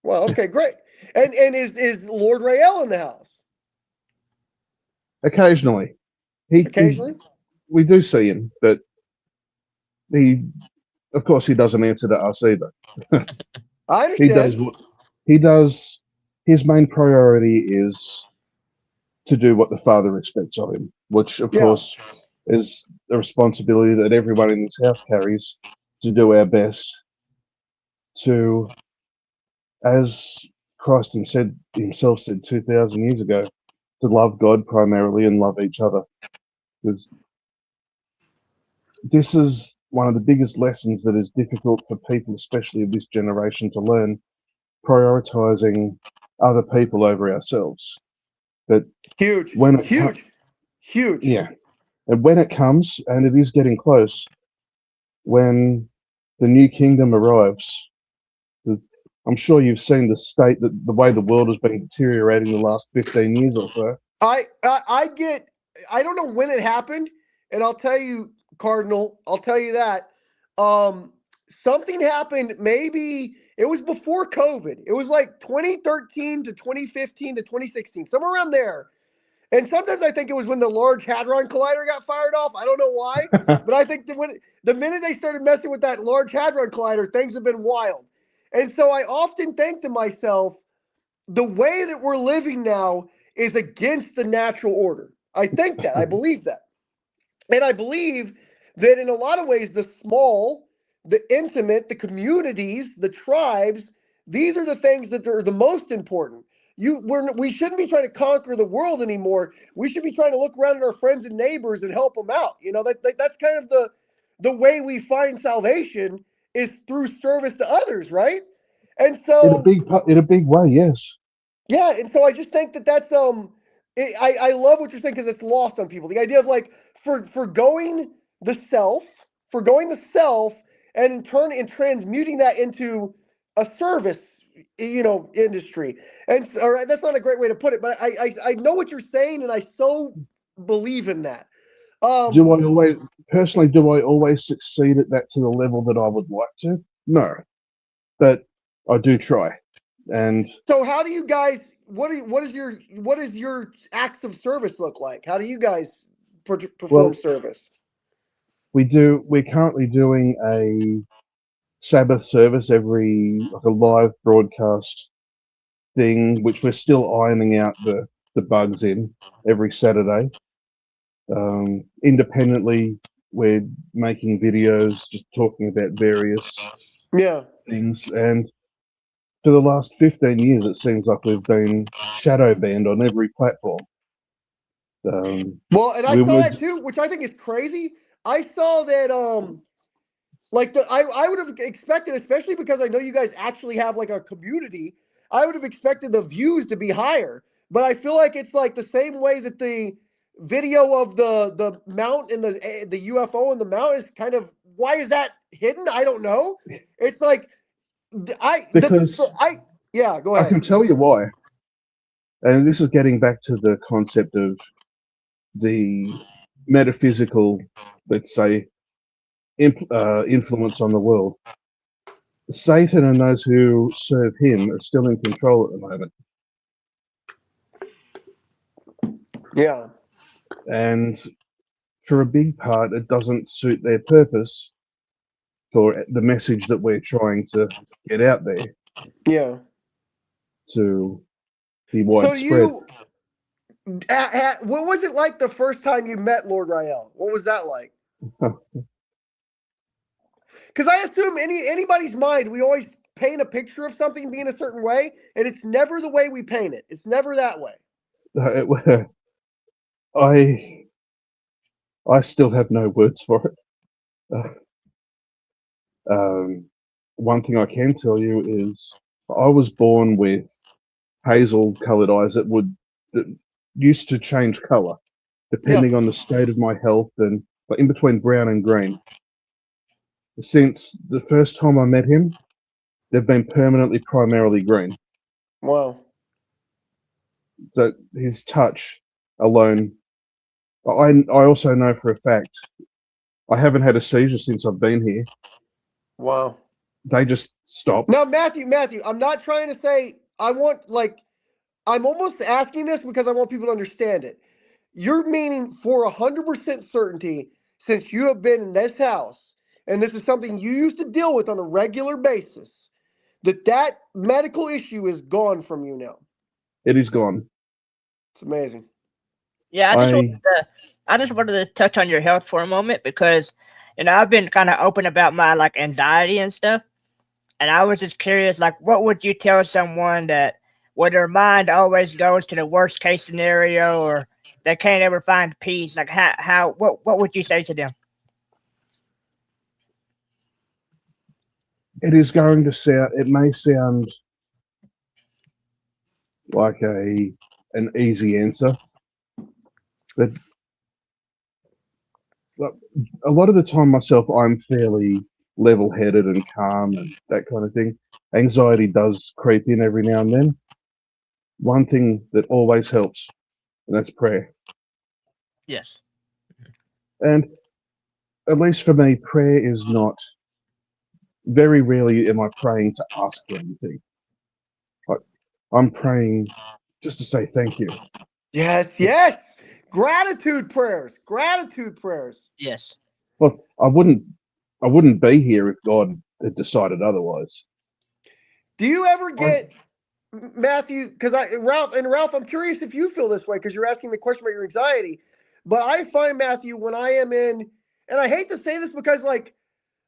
Well, okay, great. And is Lord Rael in the house? Occasionally. Occasionally? We do see him, but of course, he doesn't answer to us either. I understand. He does. His main priority is to do what the Father expects of him, which, of course, is the responsibility that everyone in this house carries to do our best to, as Christ himself said 2,000 years ago, to love God primarily and love each other. Because this is one of the biggest lessons that is difficult for people, especially of this generation, to learn, prioritizing other people over ourselves. But huge, huge. Yeah. And when it comes, and it is getting close, when the new kingdom arrives, I'm sure you've seen the way the world has been deteriorating the last 15 years or so. I don't know when it happened, and I'll tell you, Cardinal, I'll tell you that. Something happened, maybe it was before COVID. It was like 2013 to 2015 to 2016, somewhere around there. And sometimes I think it was when the Large Hadron Collider got fired off. I don't know why, but I think the minute they started messing with that Large Hadron Collider, things have been wild. And so I often think to myself, the way that we're living now is against the natural order. I think that. I believe that. And I believe that in a lot of ways, the small, the intimate, the communities, the tribes, these are the things that are the most important. We shouldn't be trying to conquer the world anymore. We should be trying to look around at our friends and neighbors and help them out. That's kind of the way we find salvation is through service to others, right? And so in a big way, yes. Yeah, and so I just think that's I love what you're saying because it's lost on people. The idea of like forgoing the self, and in turn and transmuting that into a service, industry. And all right, that's not a great way to put it, but I know what you're saying, and I so believe in that. Do I always succeed at that to the level that I would like to? No, but I do try. And so, how do you guys? What is your acts of service look like? How do you guys perform service? We're currently doing a Sabbath service like a live broadcast thing, which we're still ironing out the bugs in every Saturday. Independently, we're making videos just talking about various things, and for the last 15 years, it seems like we've been shadow banned on every platform. Well, and I saw that too, which I think is crazy. I saw that I would have expected, especially because I know you guys actually have like a community, I would have expected the views to be higher. But I feel like it's like the same way that the video of the mount and the UFO and the mount is kind of, why is that hidden? I don't know. It's like go ahead. I can tell you why. And this is getting back to the concept of the metaphysical, let's say, influence on the world. Satan and those who serve him are still in control at the moment. Yeah. And for a big part, it doesn't suit their purpose for the message that we're trying to get out there. Yeah. To be widespread. So what was it like the first time you met Lord Rael? What was that like? Because I assume anybody's mind, we always paint a picture of something being a certain way, and it's never the way we paint it. It's never that way. I still have no words for it. One thing I can tell you is I was born with hazel-colored eyes that used to change color, depending on the state of my health, and but in between brown and green. Since the first time I met him, they've been permanently primarily green. Wow. So his touch alone, I also know for a fact, I haven't had a seizure since I've been here. Wow. They just stop. Now, Matthew, I'm not trying to say I'm almost asking this because I want people to understand it. You're meaning for 100% certainty, since you have been in this house, and this is something you used to deal with on a regular basis, that medical issue is gone from you now. It is gone. It's amazing. Yeah, I just wanted to touch on your health for a moment because, I've been kind of open about my like anxiety and stuff, and I was just curious, like, what would you tell someone that where their mind always goes to the worst case scenario, or they can't ever find peace? Like, what would you say to them? It is going to sound. It may sound like an easy answer, but a lot of the time myself, I'm fairly level-headed and calm and that kind of thing. Anxiety does creep in every now and then. One thing that always helps, and that's prayer. Yes. And at least for me, prayer is not, very rarely am I praying to ask for anything. I'm praying just to say thank you. Yes. Gratitude prayers. Yes. Well, I wouldn't be here if God had decided otherwise. Do you ever get, Matthew, because Ralph, I'm curious if you feel this way because you're asking the question about your anxiety. But I find, Matthew, when I am in, and I hate to say this because, like,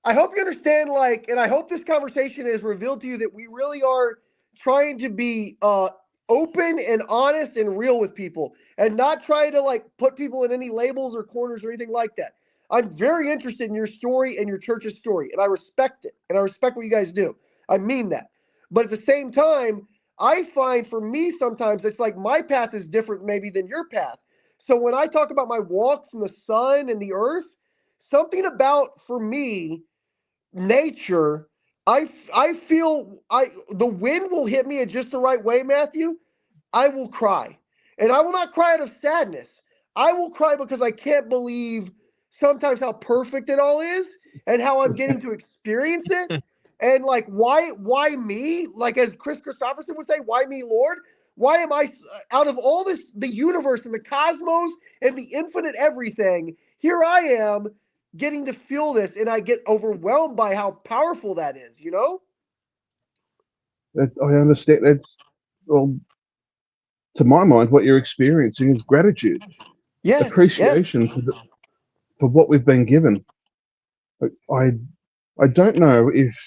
I hope you understand, like, and I hope this conversation has revealed to you that we really are trying to be open and honest and real with people and not try to, like, put people in any labels or corners or anything like that. I'm very interested in your story and your church's story, and I respect it, and I respect what you guys do. I mean that. But at the same time, I find for me sometimes it's like my path is different maybe than your path. So when I talk about my walks in the sun and the earth, something about, for me, nature, I feel the wind will hit me in just the right way, Matthew. I will cry. And I will not cry out of sadness. I will cry because I can't believe sometimes how perfect it all is and how I'm getting to experience it. And like, why me? Like, as Chris Christopherson would say, why me, Lord? Why am I, out of all this, the universe and the cosmos and the infinite everything, here I am getting to feel this, and I get overwhelmed by how powerful that is, you know? I understand. Well, to my mind, what you're experiencing is gratitude, appreciation for what we've been given. I don't know if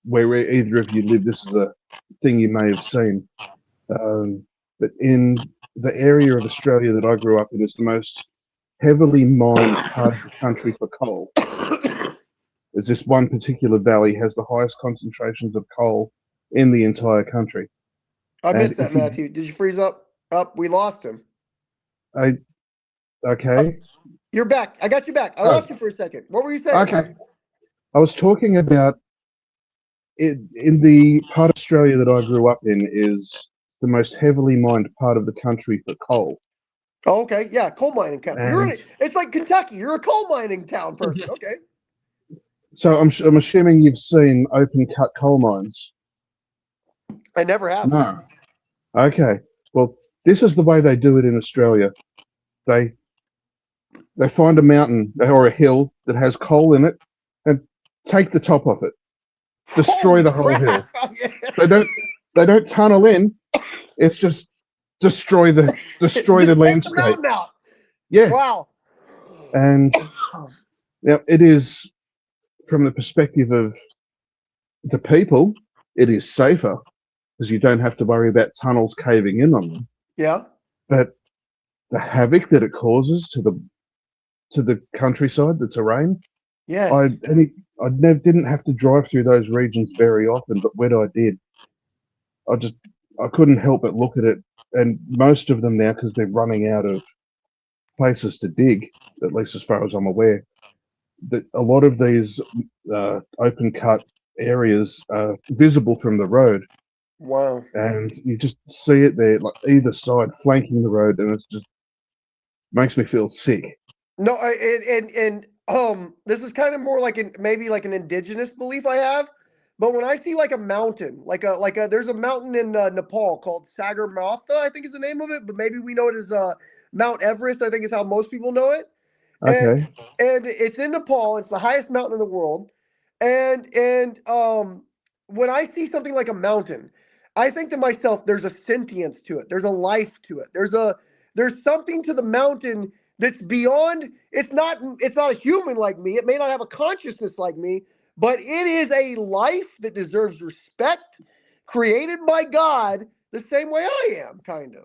where either of you live, this is a thing you may have seen, but in the area of Australia that I grew up in, it's the most heavily mined part of the country for coal. There's this one particular valley has the highest concentrations of coal in the entire country. I missed that, Matthew. Did you freeze up? We lost him. Okay. You're back. I got you back. I lost you for a second. What were you saying? Okay. I was talking about it in the part of Australia that I grew up in is the most heavily mined part of the country for coal. Oh, okay. Yeah, coal mining town. It's like Kentucky. You're a coal mining town person. Okay. So I'm assuming you've seen open cut coal mines. I never have. No. Okay. Well, this is the way they do it in Australia. They find a mountain or a hill that has coal in it and take the top off it. Destroy the whole hill. Yeah. They don't tunnel in. It's just destroy the landscape. The mountain out. Yeah. Wow. And it is, from the perspective of the people, it is safer because you don't have to worry about tunnels caving in on them. Yeah. But the havoc that it causes to the countryside, the terrain. Yeah. I didn't have to drive through those regions very often, but when I did, I couldn't help but look at it and most of them now, because they're running out of places to dig, at least as far as I'm aware, that a lot of these open cut areas are visible from the road. Wow. And you just see it there, like either side flanking the road, and it's just makes me feel sick. No, this is kind of more like maybe like an indigenous belief I have. But when I see like a mountain, there's a mountain in Nepal called Sagarmatha, I think is the name of it, but maybe we know it as Mount Everest. I think is how most people know it. And Okay. and it's in Nepal. It's the highest mountain in the world. And when I see something like a mountain, I think to myself, there's a sentience to it. There's a life to it. There's something to the mountain that's beyond. It's not a human like me. It may not have a consciousness like me, but it is a life that deserves respect, created by God, the same way I am, kind of.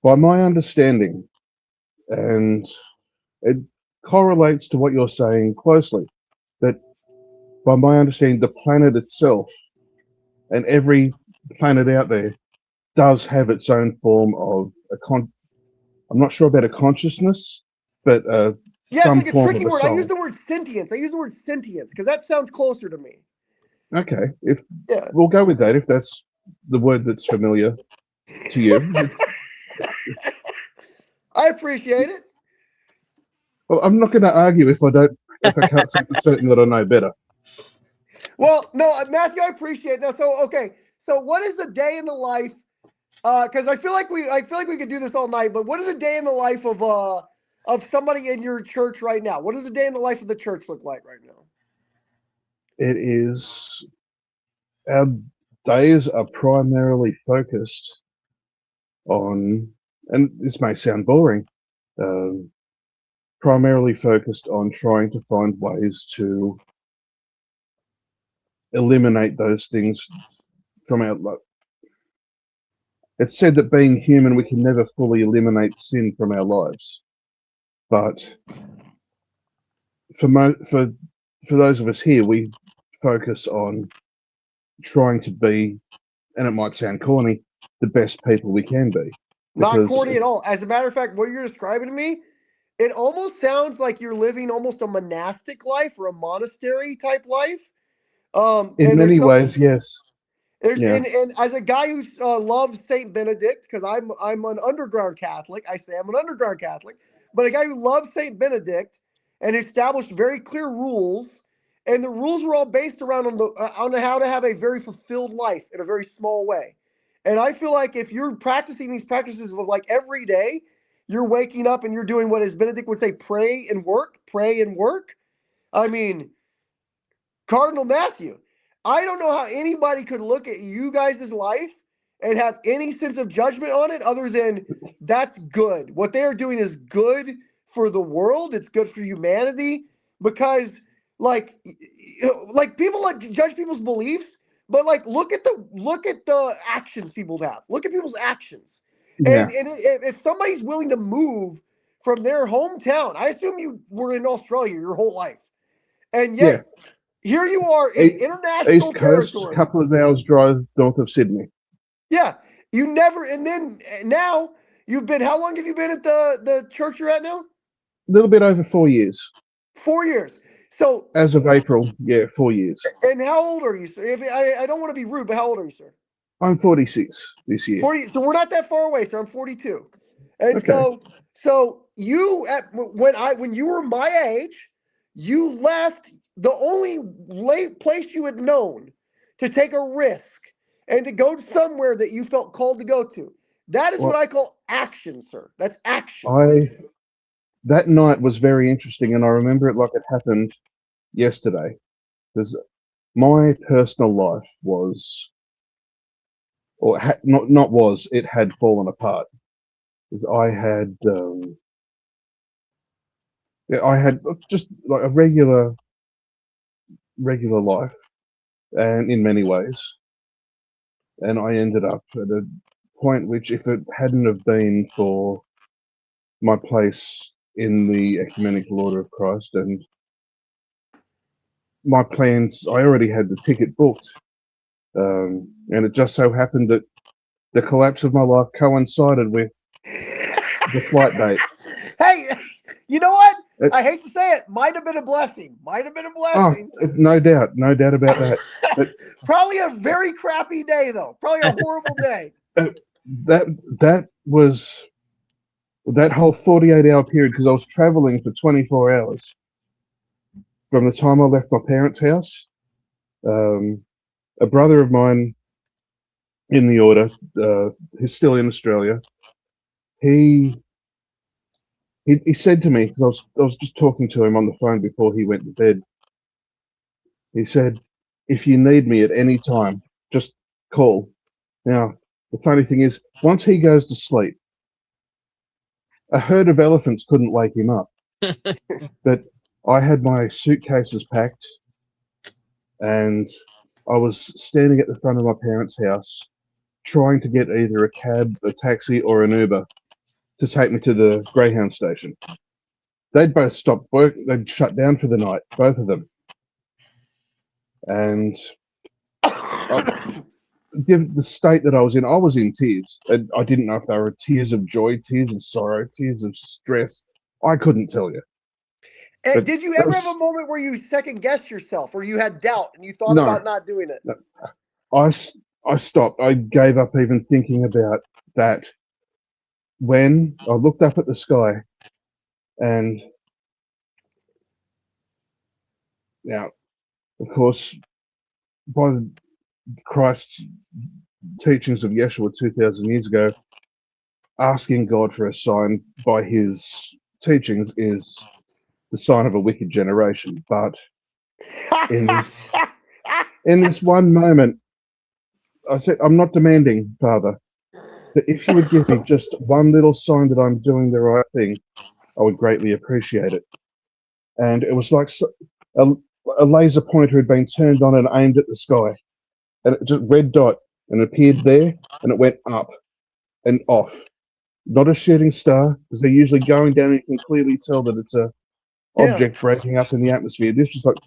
By my understanding, and it correlates to what you're saying closely, that by my understanding, the planet itself and every planet out there does have its own form of I'm not sure about a consciousness, but Yeah, it's some like a form tricky of a word. I use soul. the word sentience. I use the word sentience because that sounds closer to me. Okay, if Yeah. we'll go with that, if that's the word that's familiar to you. I appreciate it. Well, I'm not going to argue if I can't say for certain that I know better. Well, no, Matthew, I appreciate it. Now, so okay, so what is a day in the life? Because I feel like we could do this all night. But what is a day in the life of somebody in your church right now? What does a day in the life of the church look like right now? It is our days are primarily focused on, and this may sound boring, um, primarily focused on trying to find ways to eliminate those things from our life. It's said that being human, we can never fully eliminate sin from our lives, but for those of us here, we focus on trying to be, and it might sound corny, the best people we can be. Not Because corny at all. As a matter of fact, what you're describing to me, it almost sounds like you're living almost a monastic life or a monastery type life. in And there's many something ways, yes, there's yeah, and as a guy who loves Saint Benedict, because I'm an underground Catholic. I say I'm an underground Catholic, but a guy who loves Saint Benedict and established very clear rules, and the rules were all based around on how to have a very fulfilled life in a very small way. And I feel like if you're practicing these practices of like every day, you're waking up and you're doing what, as Benedict would say, pray and work, pray and work. I mean, Cardinal Matthew, I don't know how anybody could look at you guys' life and have any sense of judgment on it other than that's good. What they are doing is good for the world. It's good for humanity because like people like judge people's beliefs, but like look at the actions people have. Look at people's actions. yeah, And if somebody's willing to move from their hometown, I assume you were in Australia your whole life. And yeah. yet here you are in E- international East Coast, a territory. couple of hours drive north of Sydney. Yeah, you never, and then now you've been. How long have you been at the church you're at now? A little bit over 4 years. 4 years. So, As of April, yeah, 4 years. and how old are you, sir? If I don't want to be rude, but how old are you, sir? I'm 46 this year. 40. So we're not that far away, sir. I'm 42, and Okay. so you when you were my age, you left the only place you had known to take a risk and to go somewhere that you felt called to go to. That is what Well, I call action, sir. That's action. I that night was very interesting, and I remember it like it happened yesterday. Because my personal life was, or not was, it had fallen apart. Because I had just like a regular life, and in many ways, and I ended up at a point which, if it hadn't have been for my place in the Ecumenical Order of Christ and my plans, I already had the ticket booked And it just so happened that the collapse of my life coincided with the flight date. Hey, you know what? It- I hate to say it. Might have been a blessing. Might have been a Oh, blessing. no doubt about that. But Probably a very crappy day, though. Probably a horrible day. that was that whole 48-hour period, because I was traveling for 24 hours from the time I left my parents' house. A brother of mine in the order, he's still in Australia. He said to me, because I was just talking to him on the phone before he went to bed. He said, "If you need me at any time, just call." Now, the funny thing is, once he goes to sleep, a herd of elephants couldn't wake him up. But I had my suitcases packed, and I was standing at the front of my parents' house, trying to get either a cab, a taxi, or an Uber to take me to the Greyhound station. They'd both stopped work. They'd shut down for the night, both of them. And given the state that I was in tears. And I didn't know if they were tears of joy, tears of sorrow, tears of stress. I couldn't tell you. And But did you that ever have was a moment where you second guessed yourself, or you had doubt and you thought no. about not doing it? No. I stopped. I gave up even thinking about that when I looked up at the sky, and now, of course, by Christ's teachings of Yeshua 2,000 years ago, asking God for a sign by his teachings is the sign of a wicked generation. But in this one moment, I said, "I'm not demanding, Father, but if you would give me just one little sign that I'm doing the right thing, I would greatly appreciate it." And it was like a laser pointer had been turned on and aimed at the sky, and it just red dot and appeared there, and it went up and off. Not a shooting star, because they're usually going down, and you can clearly tell that it's a Yeah. object breaking up in the atmosphere. This was like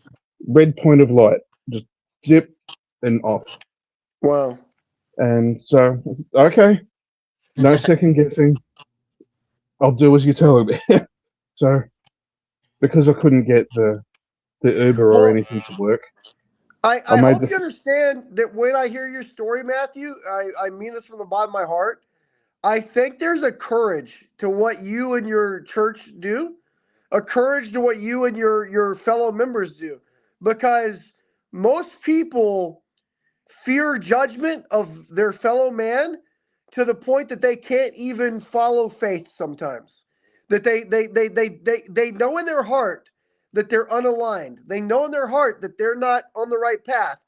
red point of light, just zip and off. Wow. And so, okay, no second guessing. I'll do as you tell me. So, because I couldn't get the Uber or Well, anything to work, I I made hope the you understand that when I hear your story, Matthew, I mean this from the bottom of my heart. I think there's a courage to what you and your church do, a courage to what you and your fellow members do, because most people fear judgment of their fellow man to the point that they can't even follow faith sometimes. That they know in their heart that they're unaligned. They know in their heart that they're not on the right path,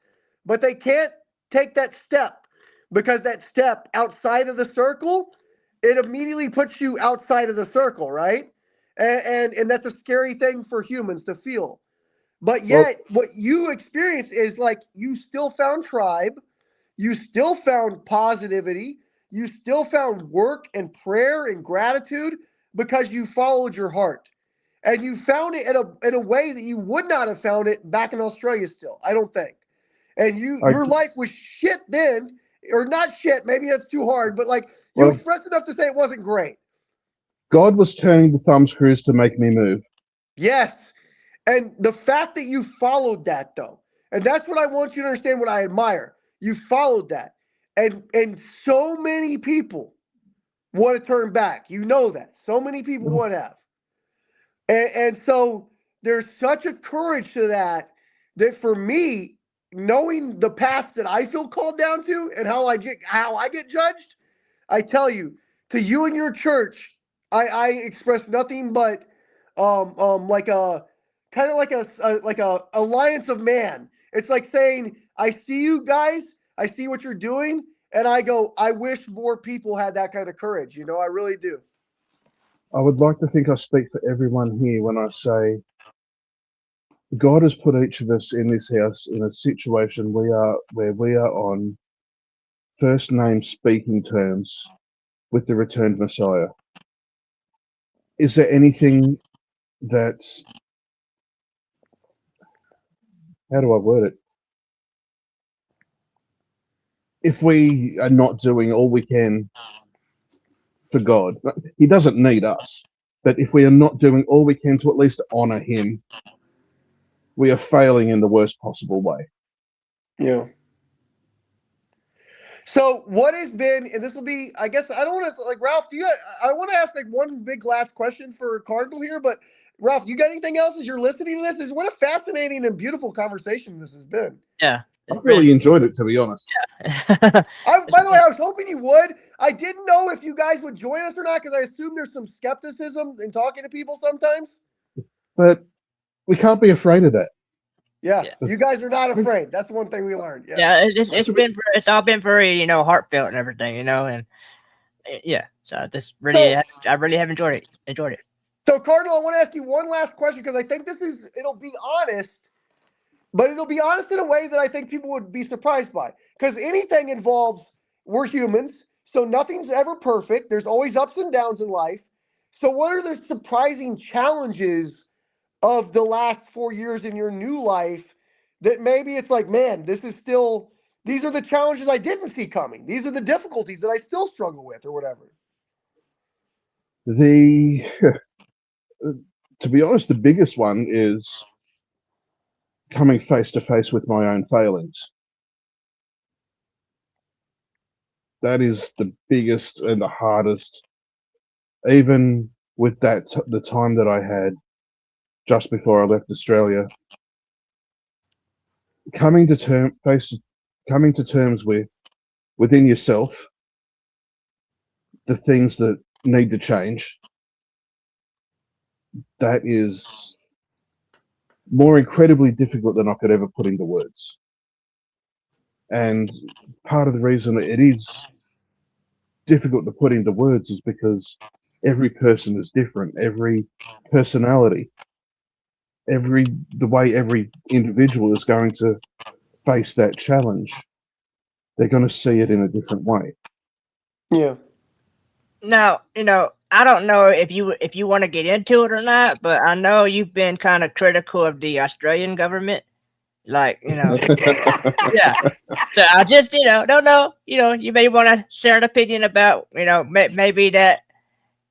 but they can't take that step because that step outside of the circle, it immediately puts you outside of the circle, right? And that's a scary thing for humans to feel. But well, yet, what you experienced is like you still found tribe, you still found positivity, you still found work and prayer and gratitude because you followed your heart. And you found it in a way that you would not have found it back in Australia still, I don't think. And I your life was shit then, or not shit, maybe that's too hard, but like you well, expressed enough to say it wasn't great. God was turning the thumb screws to make me move. Yes. And the fact that you followed that though, and that's what I want you to understand, what I admire. You followed that. And so many people want to turn back. You know that. So many people would have. And so there's such a courage to that that for me, knowing the past that I feel called down to and how I get judged, I tell you, to you and your church, I express nothing but like a kind of like a alliance of man. It's like saying, I see you guys, I see what you're doing, and I go, I wish more people had that kind of courage. You know, I really do. I would like to think I speak for everyone here when I say God has put each of us in this house in a situation where we are on first name speaking terms with the returned Messiah. Is there anything that's, how do I word it? if we are not doing all we can for God, he doesn't need us, but if we are not doing all we can to at least honor him, we are failing in the worst possible way. Yeah. So what has been, and this will be, I guess, I don't want to, like, Ralph, I want to ask like one big last question for Cardinal here, but Ralph, you got anything else as you're listening to this? What a fascinating and beautiful conversation this has been. Yeah. I really enjoyed it, to be honest. Yeah. By the way, I was hoping you would. I didn't know if you guys would join us or not, because I assume there's some skepticism in talking to people sometimes. But we can't be afraid of that. Yeah, you guys are not afraid. That's one thing we learned. Yeah, it's all been very heartfelt and everything, and yeah. So this really, I really have enjoyed it. So Cardinal, I want to ask you one last question, because I think it'll be honest, but it'll be honest in a way that I think people would be surprised by, because anything involves, we're humans, so nothing's ever perfect. There's always ups and downs in life. So what are the surprising challenges of the last 4 years in your new life that maybe it's like, man, these are the challenges I didn't see coming. These are the difficulties that I still struggle with, or whatever. To be honest, the biggest one is coming face to face with my own failings. That is the biggest and the hardest, even with the time that I had just before I left Australia. Coming to terms with within yourself the things that need to change. That is more incredibly difficult than I could ever put into words. And part of the reason it is difficult to put into words is because every person is different. Every personality, the way every individual is going to face that challenge, they're going to see it in a different way. Yeah. Now, I don't know if you want to get into it or not, but I know you've been kind of critical of the Australian government, like, yeah. So I just, don't know, you may want to share an opinion about, maybe that,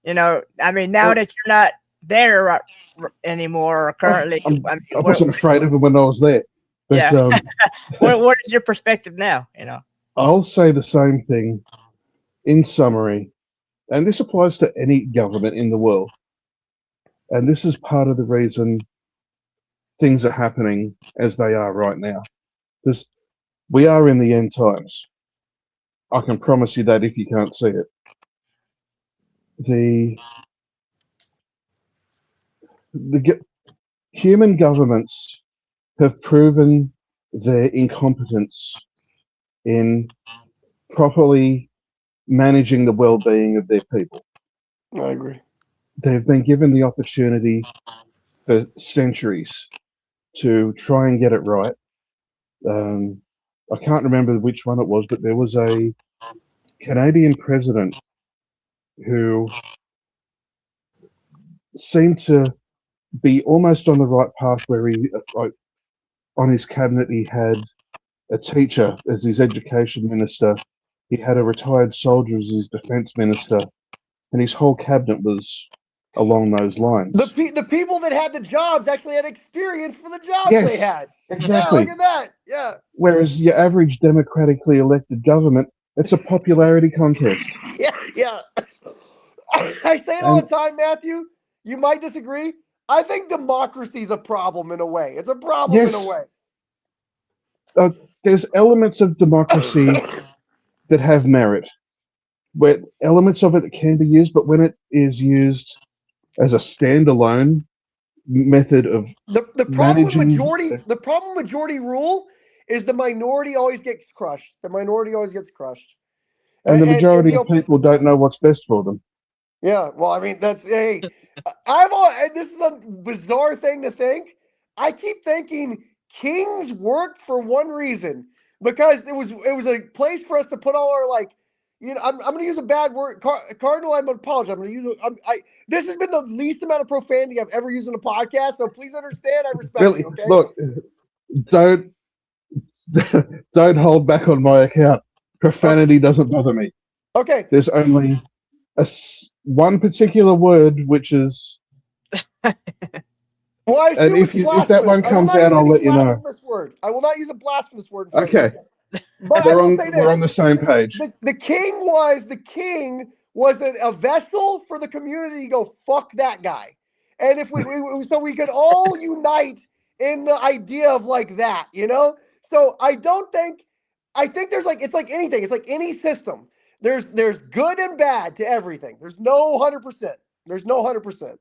I mean, now that you're not there anymore or currently. I wasn't afraid of it when I was there. But, yeah. What is your perspective now? I'll say the same thing in summary, and this applies to any government in the world. And this is part of the reason things are happening as they are right now. Because we are in the end times. I can promise you that if you can't see it. The human governments have proven their incompetence in properly managing the well-being of their people. I agree. They've been given the opportunity for centuries to try and get it right. I can't remember which one it was, but there was a Canadian president who seemed to be almost on the right path, where he, on his cabinet, he had a teacher as his education minister, he had a retired soldier as his defense minister, and his whole cabinet was along those lines. The people that had the jobs actually had experience for the jobs they had. Exactly. Yeah, look at that. Yeah. Whereas your average democratically elected government, it's a popularity contest. Yeah. I say it all the time, Matthew. You might disagree. I think democracy is a problem in a way. It's a problem in a way. There's elements of democracy that have merit, where elements of it that can be used, but when it is used as a standalone method of the problem with majority rule is the minority always gets crushed. The minority always gets crushed. And the majority of people don't know what's best for them. Yeah, well, I mean, this is a bizarre thing to think. I keep thinking kings worked for one reason, because it was a place for us to put all our, like, I'm going to use a bad word. Cardinal, I'm going to apologize. I'm going to use this has been the least amount of profanity I've ever used in a podcast, so please understand, I respect you, okay? Look, don't hold back on my account. Profanity doesn't bother me. Okay. There's only one particular word which is. Well, I assume if that one comes out, I'll let you know. Word. I will not use a blasphemous word. Okay. But I will say this: we're on the same page. The king was a vessel for the community to go fuck that guy, and if we could all unite in the idea of like that, you know. So I think there's like it's like anything. It's like any system. There's good and bad to everything. There's no 100%. There's no 100%.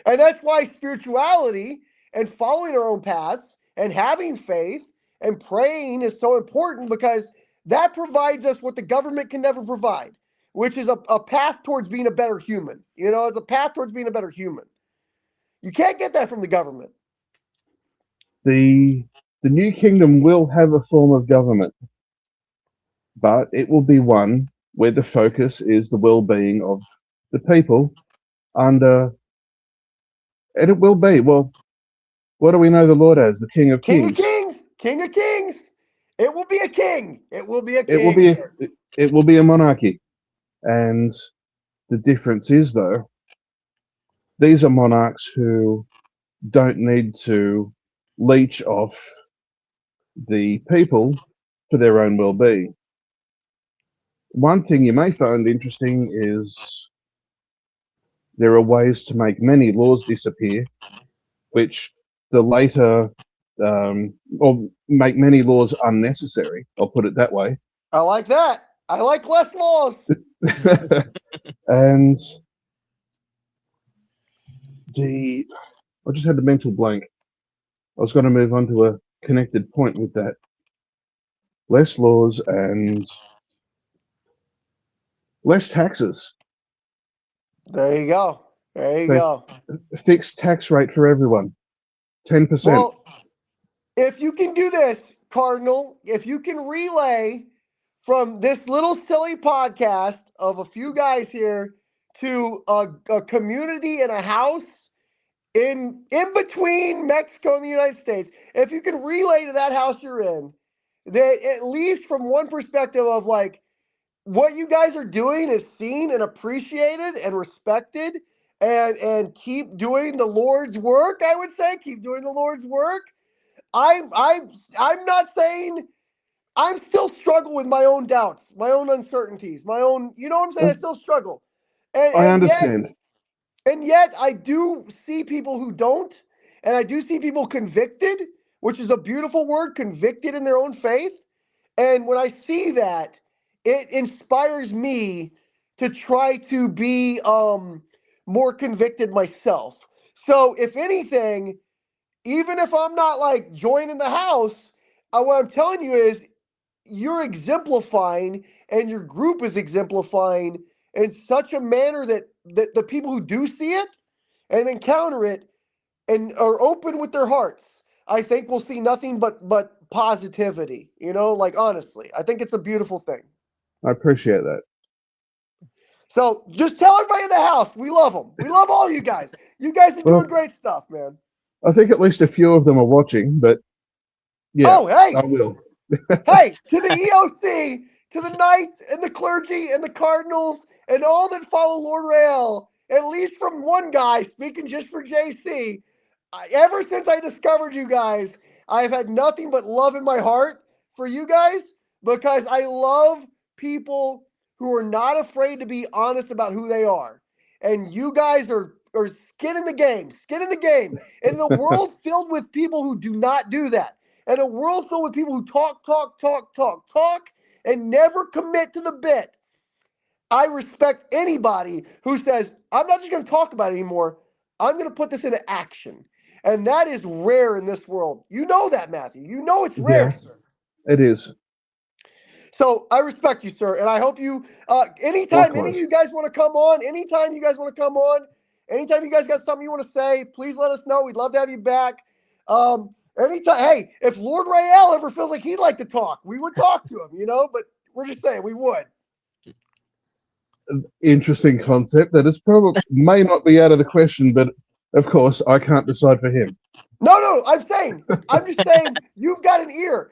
And that's why spirituality and following our own paths and having faith and praying is so important, because that provides us what the government can never provide, which is a path towards being a better human. You know, it's a path towards being a better human. You can't get that from the government. The new kingdom will have a form of government, but it will be one where the focus is the well-being of the people and it will be, well, what do we know the Lord as? The King of Kings. King of Kings. It will be a king. It will be a king. It will be a monarchy. And the difference is, though, these are monarchs who don't need to leech off the people for their own well-being. One thing you may find interesting is there are ways to make many laws disappear, which the later, or make many laws unnecessary. I'll put it that way. I like that. I like less laws. And I just had the mental blank. I was going to move on to a connected point with that. Less laws and less taxes. There you go. There you go. Fixed tax rate for everyone. 10%. Well, if you can do this, Cardinal, if you can relay from this little silly podcast of a few guys here to a community in a house in between Mexico and the United States, if you can relay to that house you're in, that at least from one perspective of like what you guys are doing is seen and appreciated and respected, and keep doing the Lord's work. I would say keep doing the Lord's work. I'm not saying. I'm still struggling with my own doubts, my own uncertainties, my own, you know what I'm saying? I still struggle. I understand. And yet I do see people who don't, and I do see people convicted, which is a beautiful word, convicted in their own faith. And when I see that, it inspires me to try to be more convicted myself. So if anything, even if I'm not like joining the house, what I'm telling you is you're exemplifying, and your group is exemplifying in such a manner that the people who do see it and encounter it and are open with their hearts, I think we'll see nothing but positivity. You know, like honestly, I think it's a beautiful thing. I appreciate that. So just tell everybody in the house we love them. We love all you guys. You guys are doing great stuff, man. I think at least a few of them are watching, but yeah, I will. Hey, to the EOC, to the knights and the clergy and the cardinals and all that follow Lord Rael, at least from one guy, speaking just for JC, ever since I discovered you guys, I've had nothing but love in my heart for you guys, because I love people who are not afraid to be honest about who they are. And you guys are skin in the game. And in a world filled with people who do not do that, and a world filled with people who talk, and never commit to the bit, I respect anybody who says, I'm not just going to talk about it anymore. I'm going to put this into action. And that is rare in this world. You know that, Matthew. You know it's rare, sir. It is. So I respect you, sir. And I hope you, anytime any of you guys want to come on, anytime you guys got something you want to say, please let us know. We'd love to have you back. Anytime, hey, if Lord Rael ever feels like he'd like to talk, we would talk to him, you know, but we're just saying we would. Interesting concept that is probably may not be out of the question, but of course I can't decide for him. No, I'm just saying you've got an ear.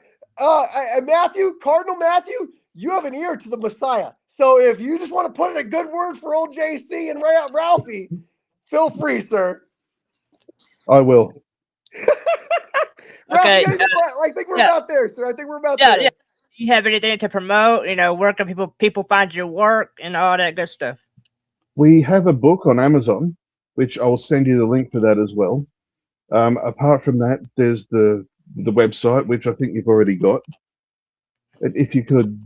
Matthew, Cardinal Matthew, you have an ear to the Messiah. So if you just want to put in a good word for old JC and Ralphie, feel free, sir. I will. Okay, Ralphie, I think we're about there, sir. I think we're about there. Yeah. Do you have anything to promote? Where can people find your work and all that good stuff? We have a book on Amazon, which I'll send you the link for that as well. Apart from that, there's the website, which I think you've already got. If you could,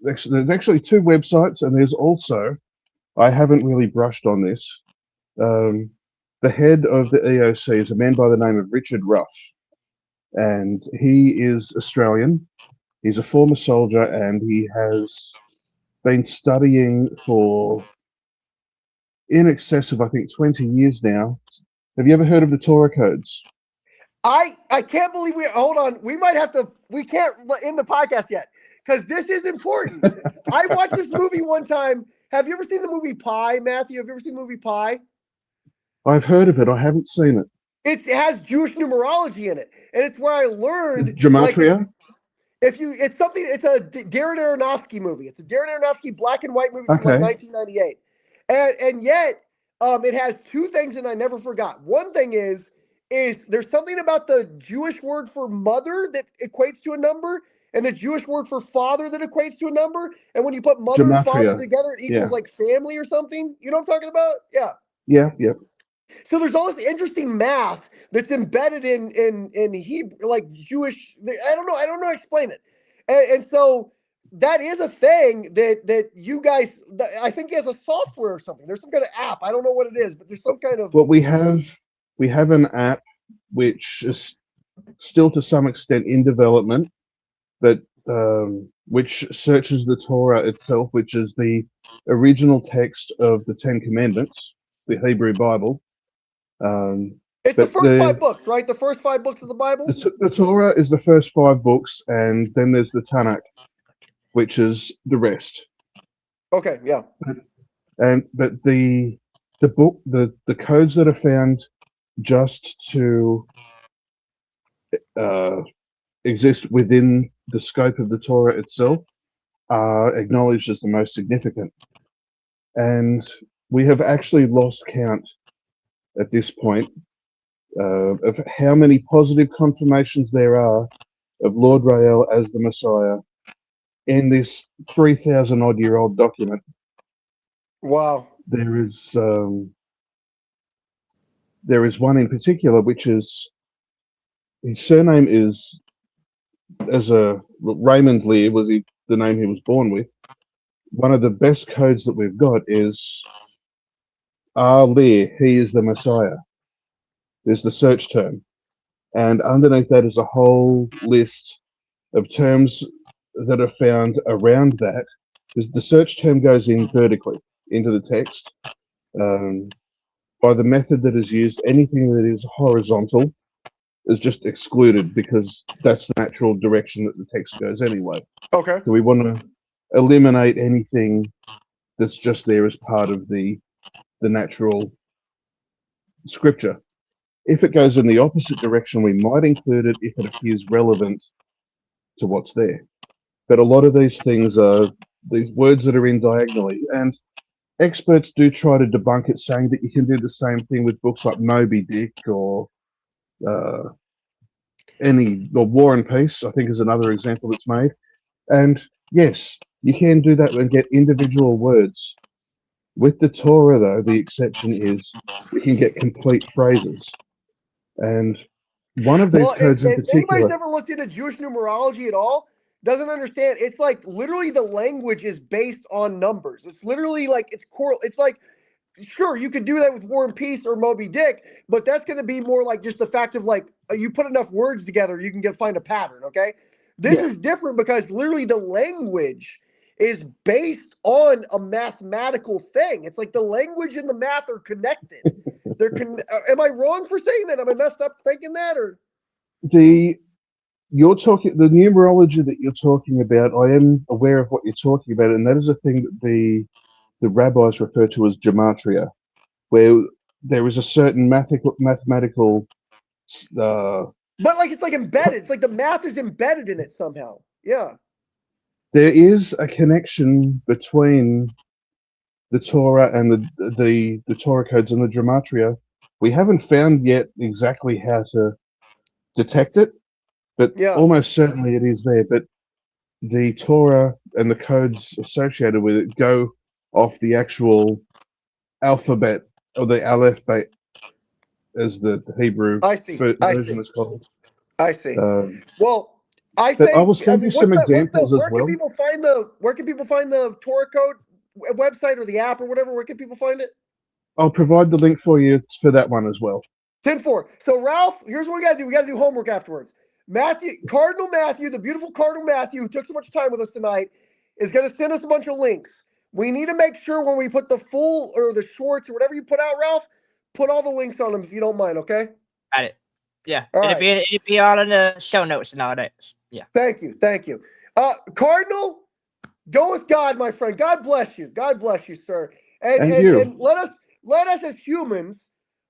there's actually 2 websites, and there's also, I haven't really brushed on this. The head of the EOC is a man by the name of Richard Ruff, and he is Australian. He's a former soldier, and he has been studying for in excess of, I think, 20 years now. Have you ever heard of the Torah Codes? I can't believe hold on. We can't end the podcast yet because this is important. I watched this movie one time. Have you ever seen the movie Pi, Matthew? Have you ever seen the movie Pi? I've heard of it. I haven't seen it. It has Jewish numerology in it, and it's where I learned gematria. It's a Darren Aronofsky movie. It's a Darren Aronofsky black and white movie from like 1998, and yet it has 2 things, and I never forgot. One thing is there's something about the Jewish word for mother that equates to a number, and the Jewish word for father that equates to a number, and when you put mother and father together, it equals like family or something. You know what I'm talking about? Yeah. So there's all this interesting math that's embedded in Hebrew, like Jewish. I don't know how to explain it, and so that is a thing that you guys. I think he has a software or something. There's some kind of app. I don't know what it is, but there's some kind of. Well, we have an app which is still to some extent in development, but which searches the Torah itself, which is the original text of the 10 Commandments, the Hebrew Bible. It's the first 5 books, right? The first 5 books of the Bible? The Torah is the first 5 books, and then there's the Tanakh, which is the rest. Okay, yeah. But the book, the codes that are found just to exist within the scope of the Torah itself are acknowledged as the most significant. And we have actually lost count at this point of how many positive confirmations there are of Lord Rael as the Messiah in this 3,000 odd year old document. Wow. There is one in particular, which is, his surname is, as a Raymond Lear was the name he was born with. One of the best codes that we've got is Lear, he is the Messiah. There's the search term, and underneath that is a whole list of terms that are found around that, because the search term goes in vertically into the text. By the method that is used, anything that is horizontal is just excluded because that's the natural direction that the text goes anyway. Okay. So we want to eliminate anything that's just there as part of the natural scripture. If it goes in the opposite direction, we might include it if it appears relevant to what's there. But a lot of these things are these words that are in diagonally, and experts do try to debunk it, saying that you can do the same thing with books like Moby Dick or War and Peace, I think is another example that's made. And yes, you can do that and get individual words. With the Torah, though, the exception is we can get complete phrases. And one of these codes in particular... Anybody's never looked into Jewish numerology at all doesn't understand. It's like literally the language is based on numbers. It's literally like it's like, sure, you could do that with War and Peace or Moby Dick, but that's going to be more like just the fact of like you put enough words together, you can find a pattern. Okay, this is different because literally the language is based on a mathematical thing. It's like the language and the math are connected. Am I wrong for saying that? Am I messed up thinking that, or the numerology that you're talking about? I am aware of what you're talking about, and that is a thing that the rabbis refer to as gematria, where there is a certain mathematical. But like it's like embedded. It's like the math is embedded in it somehow. Yeah. there is a connection between the Torah and the Torah codes and the gematria. We haven't found yet exactly how to detect it, but almost certainly it is there. But the Torah and the codes associated with it go off the actual alphabet, or the Aleph Bet, as the Hebrew version is called. I see. Well, I will send you some examples as well. Where can people find the Torah Code website or the app or whatever? Where can people find it? I'll provide the link for you for that one as well. 10-4. So Ralph, here's what we gotta do. We gotta do homework afterwards. Cardinal Matthew, the beautiful Cardinal Matthew, who took so much time with us tonight, is gonna send us a bunch of links. We need to make sure when we put the full or the shorts or whatever you put out, Ralph, put all the links on them if you don't mind, okay? Got it. Yeah. It'll be all in the show notes and all that. Yeah. Thank you. Cardinal, go with God, my friend. God bless you. God bless you, sir. And let us as humans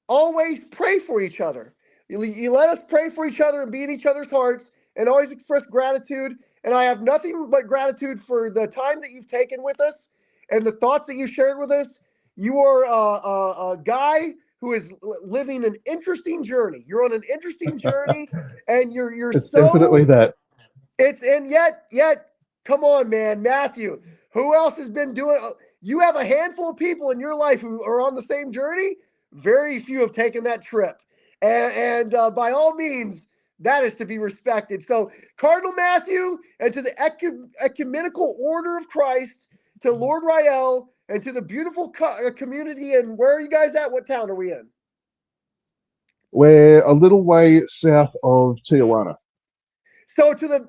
always pray for each other. You let us pray for each other and be in each other's hearts and always express gratitude. And I have nothing but gratitude for the time that you've taken with us and the thoughts that you shared with us. You are a guy who is living an interesting journey. You're on an interesting journey, and you're it's so definitely that. Yet, come on, man, Matthew. Who else has been doing? You have a handful of people in your life who are on the same journey. Very few have taken that trip, and by all means, that is to be respected. So, Cardinal Matthew, and to the Ecumenical Order of Christ, to Lord Rael, and to the beautiful community. And where are you guys at? What town are we in? We're a little way south of Tijuana. So to the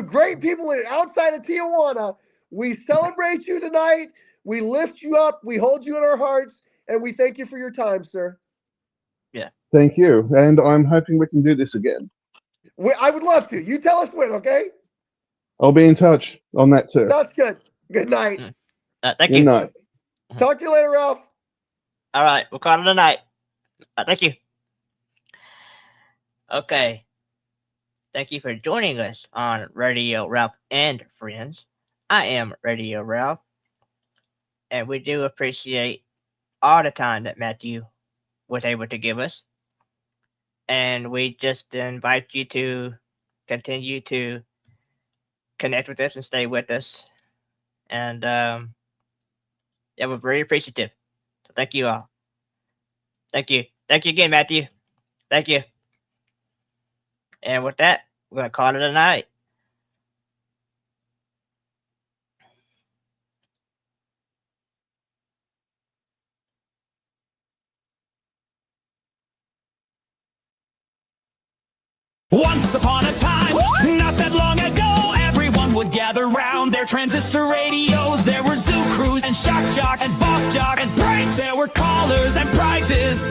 great people outside of Tijuana, we celebrate you tonight. We lift you up. We hold you in our hearts, and we thank you for your time, sir. Yeah. Thank you. And I'm hoping we can do this again. I would love to. You tell us when, okay? I'll be in touch on that too. That's good. Good night. Thank you. Good night. Talk to you later, Ralph. All right. We'll call it a night. Thank you. Okay. Thank you for joining us on Radio Ralph and Friends. I am Radio Ralph, and we do appreciate all the time that Matthew was able to give us. And we just invite you to continue to connect with us and stay with us. And yeah, we're very appreciative. So thank you all. Thank you. Thank you again, Matthew. Thank you. And with that, we're going to call it a night. Once upon a time, not that long ago, everyone would gather round their transistor radios. There were zoo crews and shock jocks and boss jocks and breaks. There were callers and prizes.